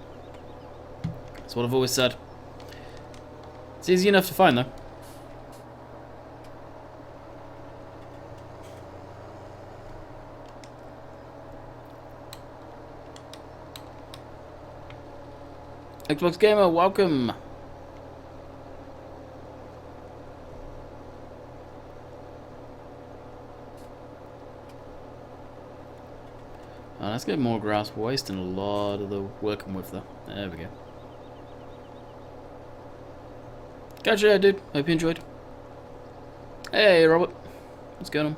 That's what I've always said. It's easy enough to find, though. Xbox Gamer, welcome. Let's get more grass. We're wasting a lot of the working with though. There we go. Gotcha, dude. Hope you enjoyed. Hey, Robert. What's going on?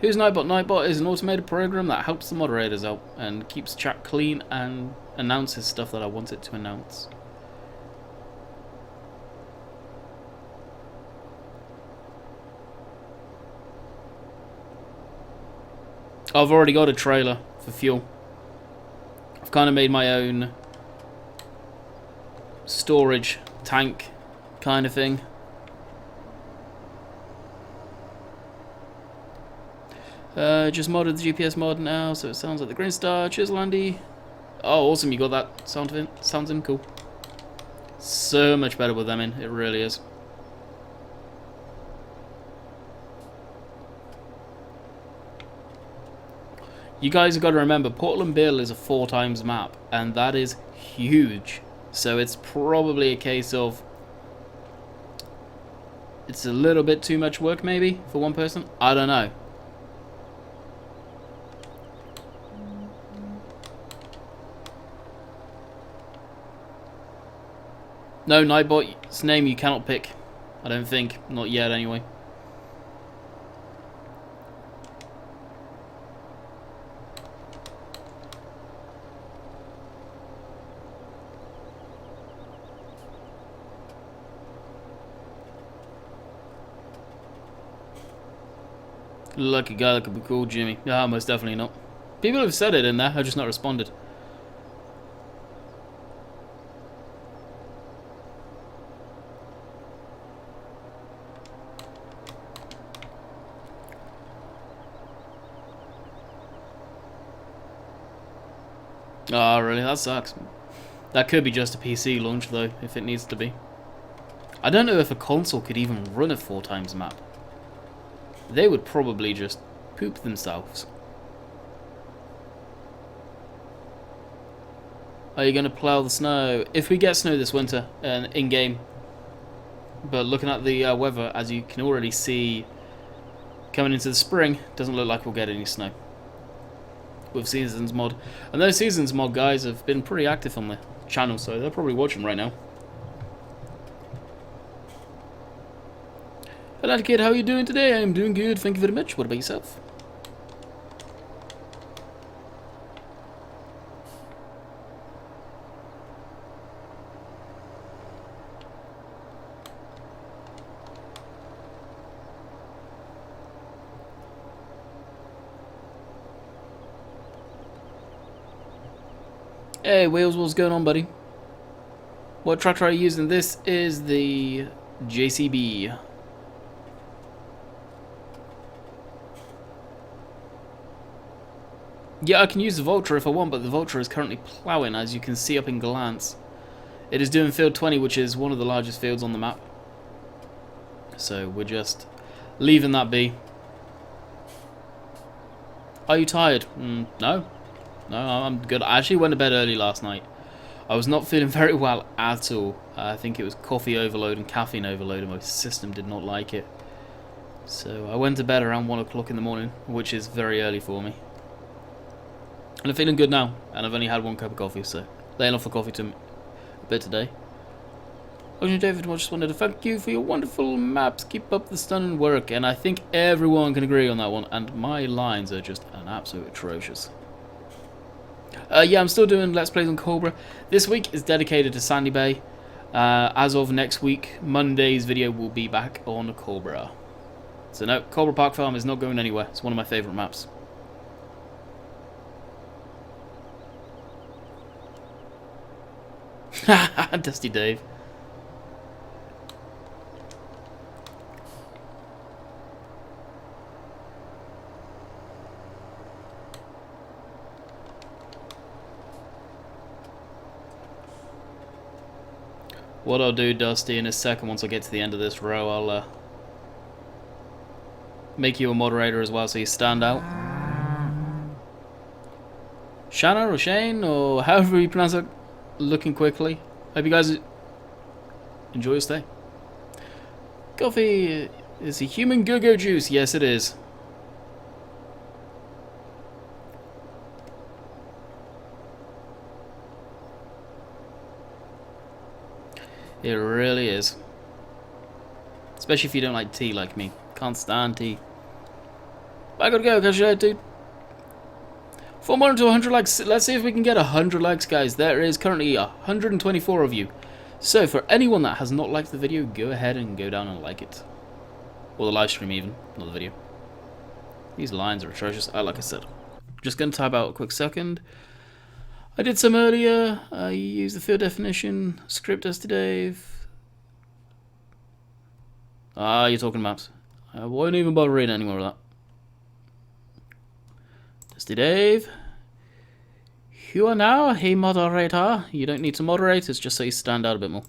Who's Nightbot? Nightbot is an automated program that helps the moderators out and keeps chat clean and announces stuff that I want it to announce. I've already got a trailer for fuel. I've kind of made my own storage tank kind of thing. Just modded the GPS mod now, so it sounds like the Green Star. Cheers, Landy. Oh, awesome, you got that sound in. Sounds in, cool. So much better with them in, it really is. You guys have got to remember, Portland Bill is a 4 times map, and that is huge. So it's probably a case of it's a little bit too much work, maybe, for one person. I don't know. No, Nightbot's name you cannot pick. I don't think. Not yet, anyway. Lucky guy that could be called Jimmy. Ah, most definitely not. People have said it in there, I've just not responded. Oh, really? That sucks. That could be just a PC launch, though, if it needs to be. I don't know if a console could even run a 4 times map. They would probably just poop themselves. Are you going to plough the snow? If we get snow this winter, in-game. But looking at the weather, as you can already see, coming into the spring, doesn't look like we'll get any snow. With Seasons Mod. And those Seasons Mod guys have been pretty active on the channel, so they're probably watching right now. Hello kid, how are you doing today? I am doing good, thank you very much. What about yourself? Hey Wheels, what's going on, buddy? What tractor are you using? This is the JCB. Yeah, I can use the Vulture if I want, but the Vulture is currently ploughing, as you can see up in glance. It is doing field 20, which is one of the largest fields on the map. So we're just leaving that be. Are you tired? No. No, I'm good. I actually went to bed early last night. I was not feeling very well at all. I think it was coffee overload and caffeine overload, and my system did not like it. So I went to bed around 1 o'clock in the morning, which is very early for me. And I'm feeling good now, and I've only had 1 cup of coffee, so laying off the coffee to a bit today. Ocean David, I just wanted to thank you for your wonderful maps. Keep up the stunning work, and I think everyone can agree on that one, and my lines are just an absolute atrocious. Yeah, I'm still doing Let's Plays on Cobra. This week is dedicated to Sandy Bay. As of next week, Monday's video will be back on Cobra. So no, Cobra Park Farm is not going anywhere. It's one of my favourite maps. Dusty Dave. What I'll do, Dusty, in a second, once I get to the end of this row, I'll make you a moderator as well, so you stand out. Shanna or Shane, or however you pronounce it, looking quickly. Hope you guys enjoy your stay. Coffee is a human go-go juice. Yes, it is. It really is. Especially if you don't like tea like me. Can't stand tea. I gotta go, catch you later, dude. 4 more to 100 likes. Let's see if we can get 100 likes, guys. There is currently 124 of you. So for anyone that has not liked the video, go ahead and go down and like it. Or the live stream even, not the video. These lines are atrocious. Like I said. Just gonna type out a quick second. I did some earlier. I used the field definition. Script as to Dave. Ah, you're talking maps. I won't even bother reading any more of that. Dusty Dave. You are now a moderator. You don't need to moderate, it's just so you stand out a bit more.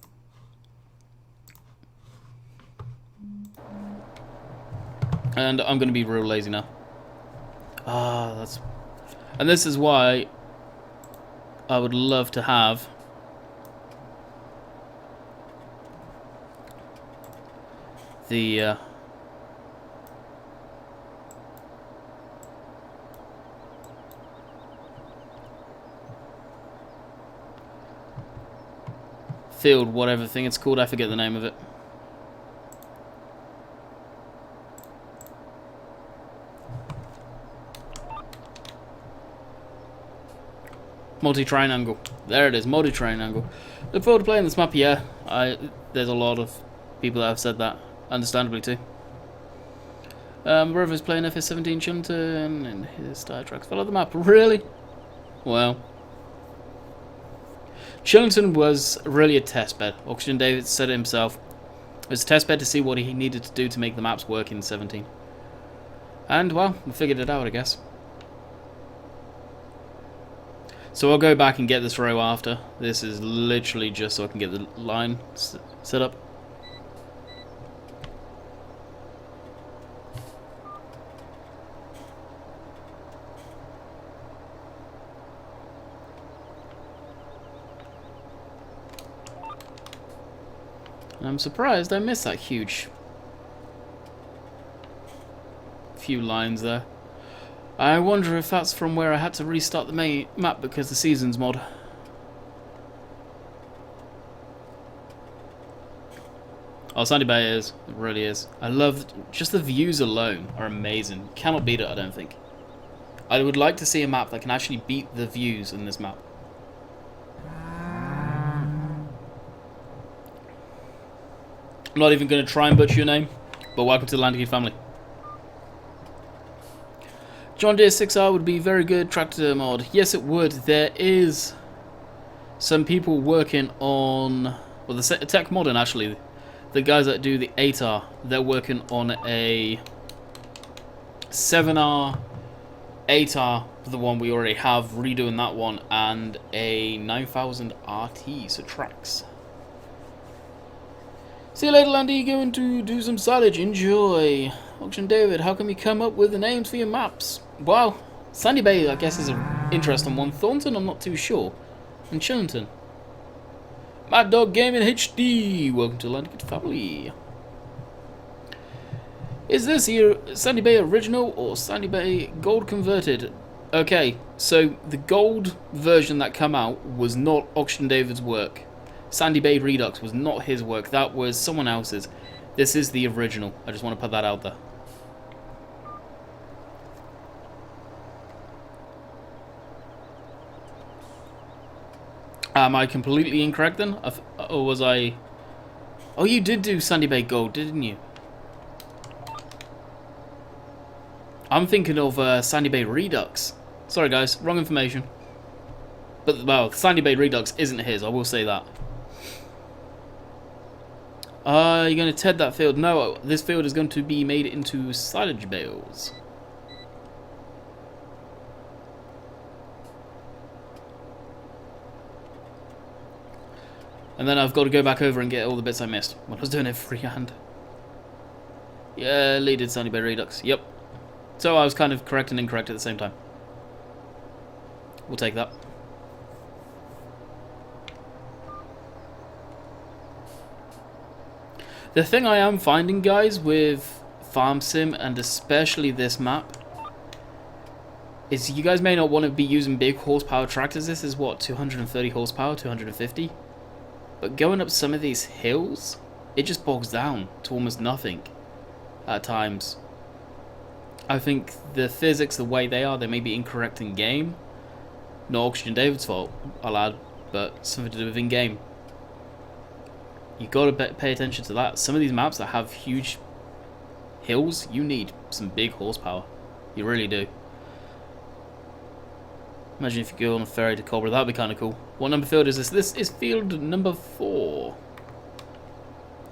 And I'm going to be real lazy now. That's... And this is why I would love to have the field, whatever thing it's called, I forget the name of it. Multi-triangle. There it is, multi-triangle. Look forward to playing this map, yeah. There's a lot of people that have said that, understandably too. Rover's playing FS17 Chunton and his style tracks follow the map. Really? Well. Chillington was really a test bed. Oxygen David said it himself. It was a test bed to see what he needed to do to make the maps work in 17. And, well, we figured it out, I guess. So I'll go back and get this row after. This is literally just so I can get the line set up. I'm surprised I missed that huge few lines there. I wonder if that's from where I had to restart the main map because the seasons mod. Oh, Sandy Bay is. It really is. I love just the views alone are amazing. You cannot beat it, I don't think. I would like to see a map that can actually beat the views in this map. I'm not even going to try and butcher your name, but welcome to the Landing family. John Deere 6R would be very good tractor mod. Yes, it would. There is some people working on, well, the Tech Modern actually, the guys that do the 8R, they're working on a 7R, 8R, the one we already have, redoing that one, and a 9000 RT, so tracks. See you later, Landy. Going to do some silage. Enjoy. Auction David, how can we come up with the names for your maps? Well, Sandy Bay, I guess, is an interesting one. Thornton, I'm not too sure. And Chillington. Mad Dog Gaming HD. Welcome to Landy family. Is this here Sandy Bay original or Sandy Bay gold converted? Okay, so the gold version that came out was not Auction David's work. Sandy Bay Redux was not his work, that was someone else's. This is the original. I just want to put that out there. Am I completely incorrect then? Or was I... Oh, you did do Sandy Bay Gold, didn't you? I'm thinking of Sandy Bay Redux. Sorry guys, wrong information. But, well, Sandy Bay Redux isn't his, I will say that. You're going to TED that field? No, this field is going to be made into silage bales. And then I've got to go back over and get all the bits I missed when I was doing it freehand. Yeah, Lee did Sandy Bay Redux. Yep. So I was kind of correct and incorrect at the same time. We'll take that. The thing I am finding, guys, with Farm Sim, and especially this map, is you guys may not want to be using big horsepower tractors. This is, what, 230 horsepower, 250? But going up some of these hills, it just bogs down to almost nothing at times. I think the physics, the way they are, they may be incorrect in game. Not Oxygen David's fault, I'll add, but something to do with in-game. You got to pay attention to that. Some of these maps that have huge hills, you need some big horsepower. You really do. Imagine if you go on a ferry to Cobra, that'd be kind of cool. What number field is this? This is field number 4.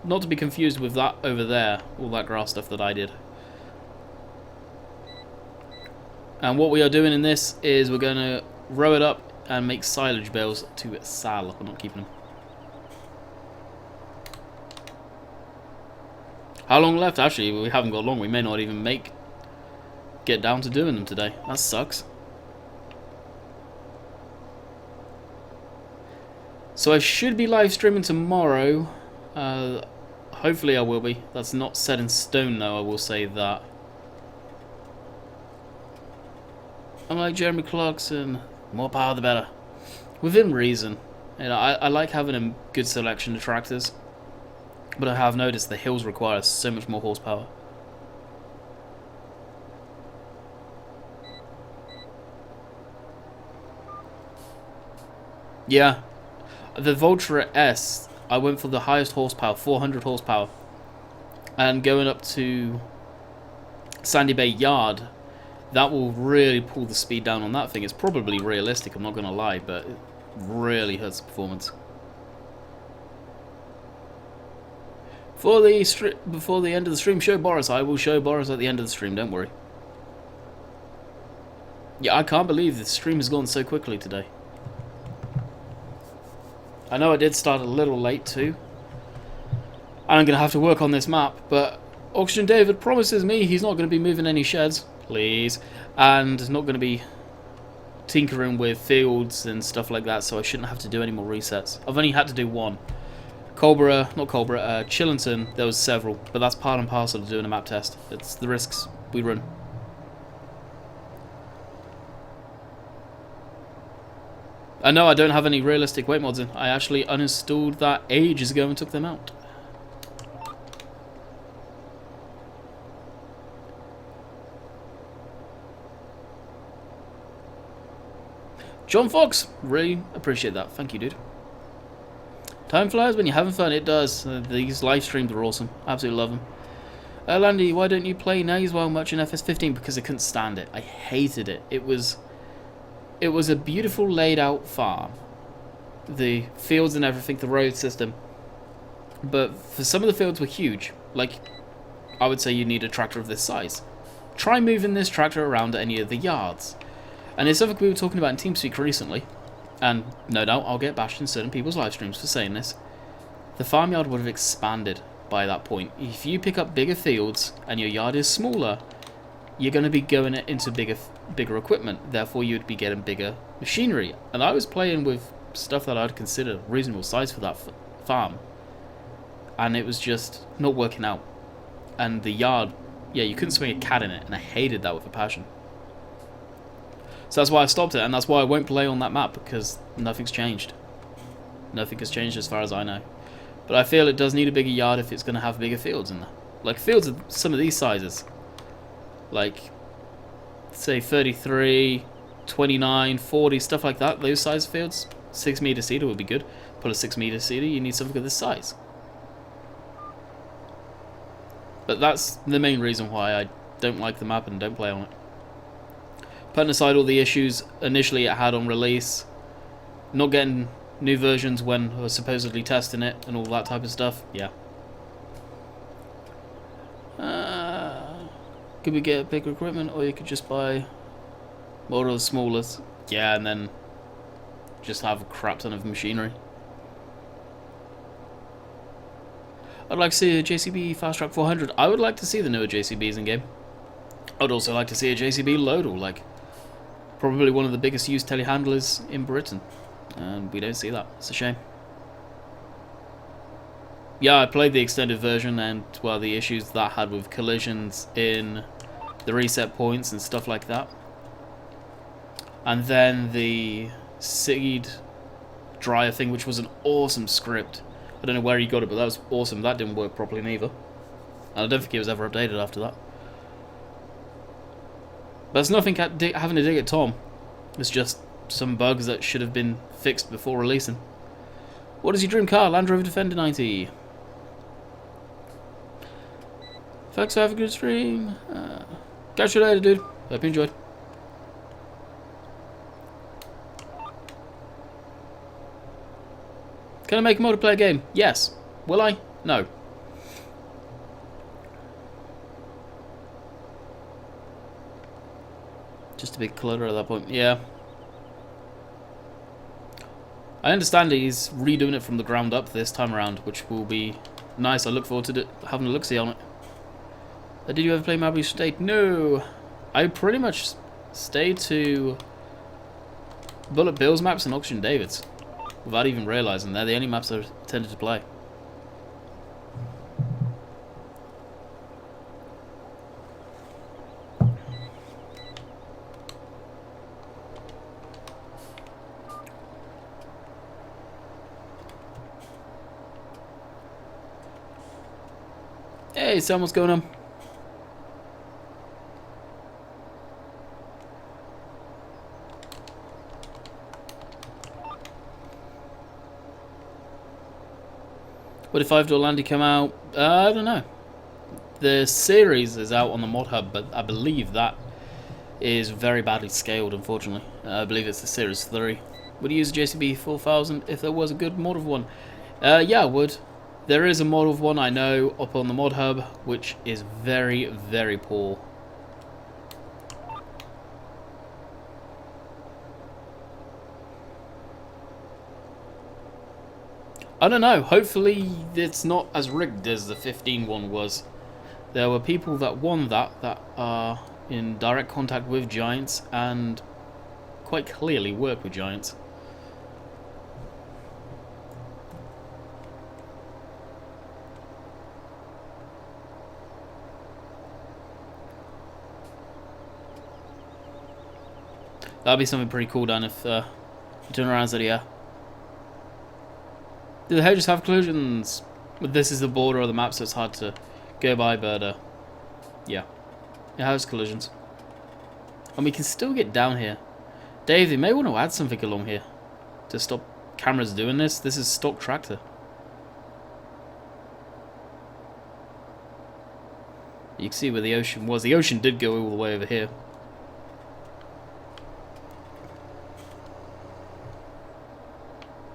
Not to be confused with that over there, all that grass stuff that I did. And what we are doing in this is we're going to row it up and make silage bales to Sal. We're not keeping them. How long left? Actually, we haven't got long. We may not even get down to doing them today. That sucks. So I should be live streaming tomorrow. Hopefully I will be. That's not set in stone though, I will say that. I'm like Jeremy Clarkson. More power the better. Within reason. You know, I like having a good selection of tractors. But I have noticed the hills require so much more horsepower. Yeah. The Voltra S, I went for the highest horsepower, 400 horsepower. And going up to Sandy Bay Yard, that will really pull the speed down on that thing. It's probably realistic, I'm not going to lie, but it really hurts the performance. Before the end of the stream, show Boris. I will show Boris at the end of the stream, don't worry. Yeah, I can't believe the stream has gone so quickly today. I know I did start a little late too. And I'm going to have to work on this map, but Auction David promises me he's not going to be moving any sheds, please, and not going to be tinkering with fields and stuff like that, so I shouldn't have to do any more resets. I've only had to do one. Chillington, there was several, but that's part and parcel of doing a map test. It's the risks we run. I know I don't have any realistic weight mods in. I actually uninstalled that ages ago and took them out. John Fox, really appreciate that. Thank you, dude. Time flies when you're having fun. It does. These live streams are awesome. Absolutely love them. Landy, why don't you play Nayswell much in FS15? Because I couldn't stand it. I hated it. It was a beautiful laid out farm. The fields and everything, the road system. But for some of the fields were huge. Like, I would say you need a tractor of this size. Try moving this tractor around any of the yards. And it's something we were talking about in TeamSpeak recently. And no doubt I'll get bashed in certain people's live streams for saying this. The farmyard would have expanded by that point. If you pick up bigger fields and your yard is smaller, you're going to be going into bigger equipment. Therefore, you'd be getting bigger machinery. And I was playing with stuff that I'd consider reasonable size for that farm. And it was just not working out. And the yard, yeah, you couldn't swing a cat in it. And I hated that with a passion. So that's why I stopped it, and that's why I won't play on that map, because nothing's changed. Nothing has changed as far as I know. But I feel it does need a bigger yard if it's going to have bigger fields in there. Like, fields of some of these sizes. Like, say 33, 29, 40, stuff like that. Those size fields. 6 meter seeder would be good. Put a 6 meter seeder, you need something of this size. But that's the main reason why I don't like the map and don't play on it. Putting aside all the issues initially it had on release, not getting new versions when I was supposedly testing it and all that type of stuff, yeah. Could we get bigger equipment, or you could just buy more of the smallest? Yeah, and then just have a crap ton of machinery. I'd like to see a JCB Fast Track 400. I would like to see the newer JCBs in game. I'd also like to see a JCB Lodal, like probably one of the biggest used telehandlers in Britain, and we don't see that. It's a shame. Yeah, I played the extended version, and well, the issues that had with collisions in the reset points and stuff like that, and then the seed dryer thing, which was an awesome script. I don't know where he got it, but that was awesome. That didn't work properly neither, and I don't think it was ever updated after that. But it's nothing having to dig at Tom. It's just some bugs that should have been fixed before releasing. What is your dream car? Land Rover Defender 90. Thanks, have a good stream. Catch you later, dude. Hope you enjoyed. Can I make a multiplayer game? Yes. Will I? No. Just a big clutter at that point. Yeah. I understand he's redoing it from the ground up this time around, which will be nice. I look forward to having a look-see on it. Did you ever play Malibu State? No. I pretty much stayed to Bullet Bill's maps and Auction David's without even realizing they're the only maps I tended to play. Hey Sam, what's going on? What if 5-door Landy come out? I don't know. The series is out on the mod hub, but I believe that is very badly scaled, unfortunately. I believe it's the Series 3. Would you use a JCB 4000 if there was a good mod of one? Yeah, I would. There is a mod of one, I know, up on the mod hub, which is very, very poor. I don't know, hopefully it's not as rigged as the 15 one was. There were people that won that are in direct contact with Giants and quite clearly work with Giants. That'd be something pretty cool, Dan, if you turn around and said, yeah. Do the hedges have collisions? This is the border of the map, so it's hard to go by, but yeah. It has collisions. And we can still get down here. Dave, you may want to add something along here to stop cameras doing this. This is stock tractor. You can see where the ocean was. The ocean did go all the way over here.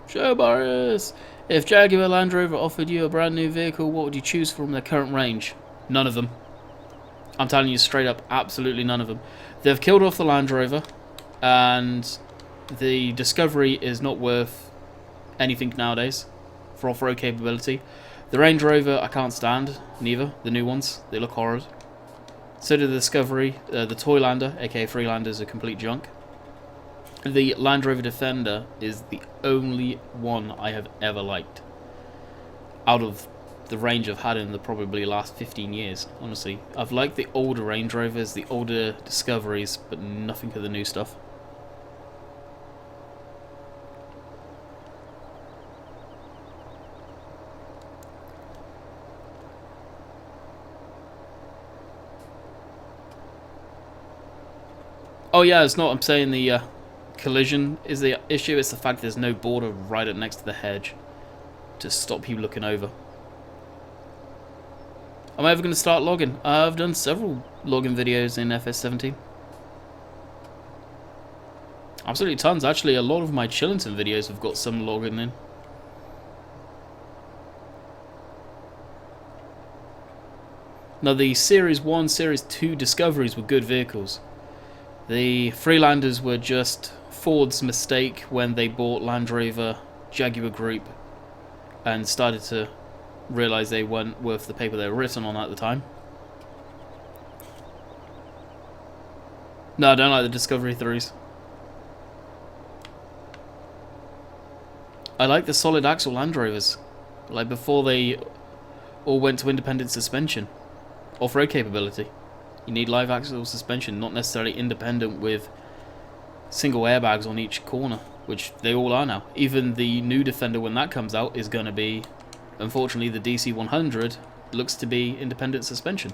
Show Boris! If Jaguar Land Rover offered you a brand new vehicle, what would you choose from their current range? None of them. I'm telling you straight up, absolutely none of them. They've killed off the Land Rover, and the Discovery is not worth anything nowadays for off-road capability. The Range Rover I can't stand, neither. The new ones, they look horrid. So do the Discovery. The Toylander, aka Freelander, is a complete junk. The Land Rover Defender is the only one I have ever liked out of the range I've had in the probably last 15 years, honestly. I've liked the older Range Rovers, the older Discoveries, but nothing of the new stuff. Oh yeah, it's not, I'm saying the collision is the issue, it's the fact there's no border right up next to the hedge to stop you looking over. Am I ever going to start logging? I've done several logging videos in FS17. Absolutely tons. Actually, a lot of my Chillington videos have got some logging in. Now, the Series 1, Series 2 Discoveries were good vehicles. The Freelanders were just Ford's mistake when they bought Land Rover Jaguar Group and started to realise they weren't worth the paper they were written on at the time. No, I don't like the Discovery 3s. I like the solid axle Land Rovers, like before they all went to independent suspension. Off-road capability. You need live axle suspension, not necessarily independent with single airbags on each corner, which they all are now. Even the new Defender, when that comes out, is going to be, unfortunately, the DC100 looks to be independent suspension,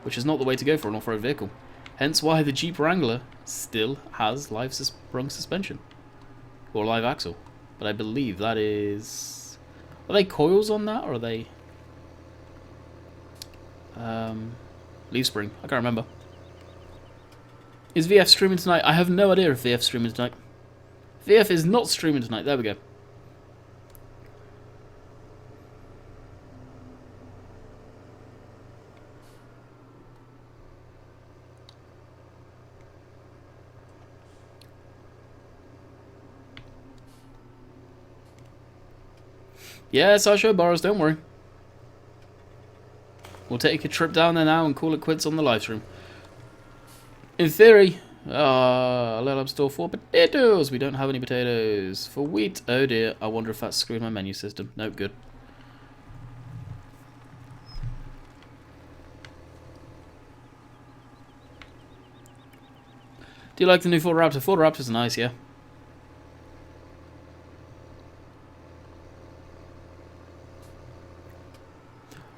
which is not the way to go for an off-road vehicle. Hence why the Jeep Wrangler still has live sprung suspension, or live axle. But I believe that is... Are they coils on that, or are they... leaf spring? I can't remember. Is VF streaming tonight? I have no idea if VF's streaming tonight. VF is not streaming tonight. There we go. Yes, I'll show Boris, don't worry. We'll take a trip down there now and call it quits on the live stream. In theory, let up store for potatoes. We don't have any potatoes. For wheat, oh dear. I wonder if that's screwed my menu system. Nope, good. Do you like the new Ford Raptor? Ford Raptor's nice, yeah.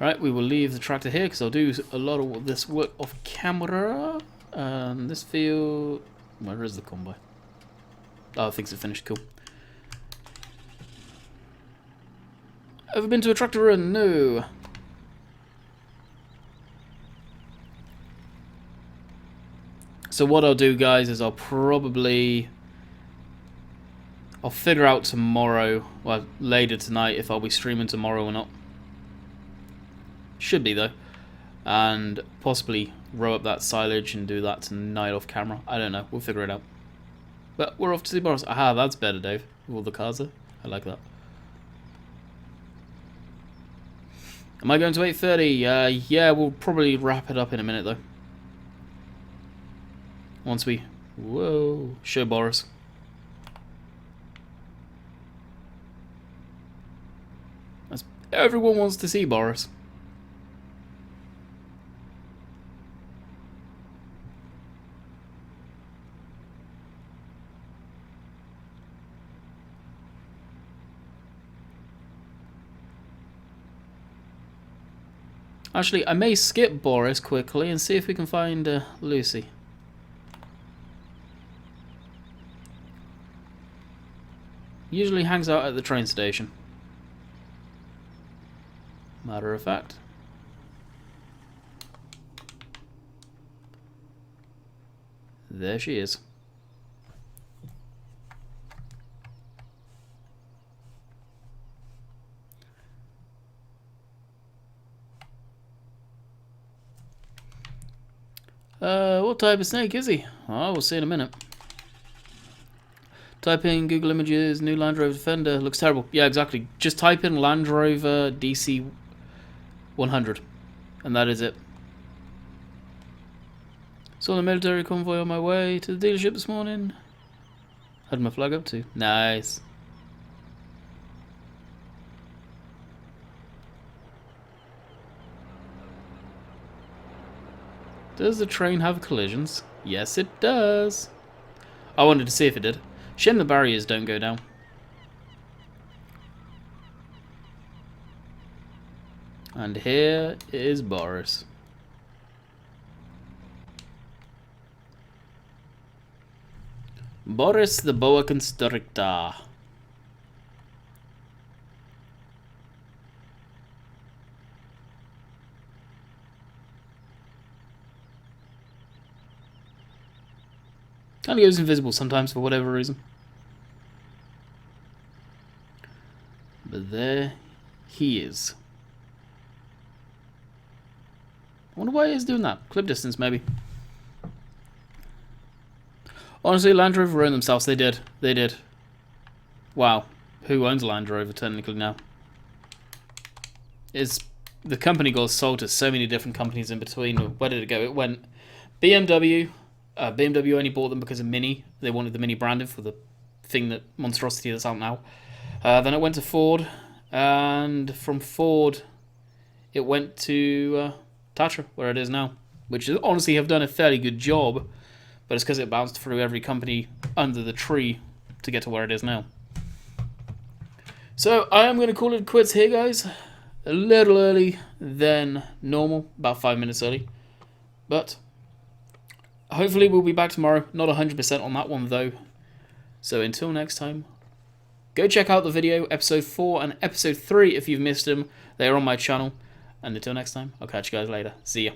Right, we will leave the tractor here because I'll do a lot of this work off camera. This field... Where is the combine? Oh, things are finished. Cool. Ever been to a tractor run? No. So what I'll do, guys, is I'll figure out tomorrow, well, later tonight, if I'll be streaming tomorrow or not. Should be, though. And possibly row up that silage and do that tonight off camera. I don't know. We'll figure it out. But we're off to see Boris. Aha, that's better, Dave. With all the cars there. I like that. Am I going to 8:30? Yeah, we'll probably wrap it up in a minute, though. Once we... Whoa. Show Boris. Everyone wants to see Boris. Actually, I may skip Boris quickly and see if we can find Lucy. Usually hangs out at the train station. Matter of fact. There she is. What type of snake is he? Oh, we'll see in a minute. Type in Google Images, new Land Rover Defender. Looks terrible. Yeah, exactly. Just type in Land Rover DC 100. And that is it. Saw the military convoy on my way to the dealership this morning. Had my flag up too. Nice. Does the train have collisions? Yes, it does. I wanted to see if it did. Shame the barriers don't go down. And here is Boris. Boris the boa constrictor. Kind of goes invisible sometimes for whatever reason. But there he is. I wonder why he's doing that. Clip distance, maybe. Honestly, Land Rover own themselves. They did. They did. Wow. Who owns Land Rover technically now? The company got sold to so many different companies in between. Where did it go? It went BMW. BMW only bought them because of Mini. They wanted the Mini branding for the thing, that monstrosity that's out now. Then it went to Ford, and from Ford, it went to Tatra, where it is now. Which is, honestly have done a fairly good job, but it's because it bounced through every company under the tree to get to where it is now. So I am going to call it quits here, guys. A little early than normal, about 5 minutes early, but hopefully we'll be back tomorrow. Not 100% on that one though. So until next time, go check out the video, episode 4 and episode 3 if you've missed them. They are on my channel. And until next time, I'll catch you guys later. See ya.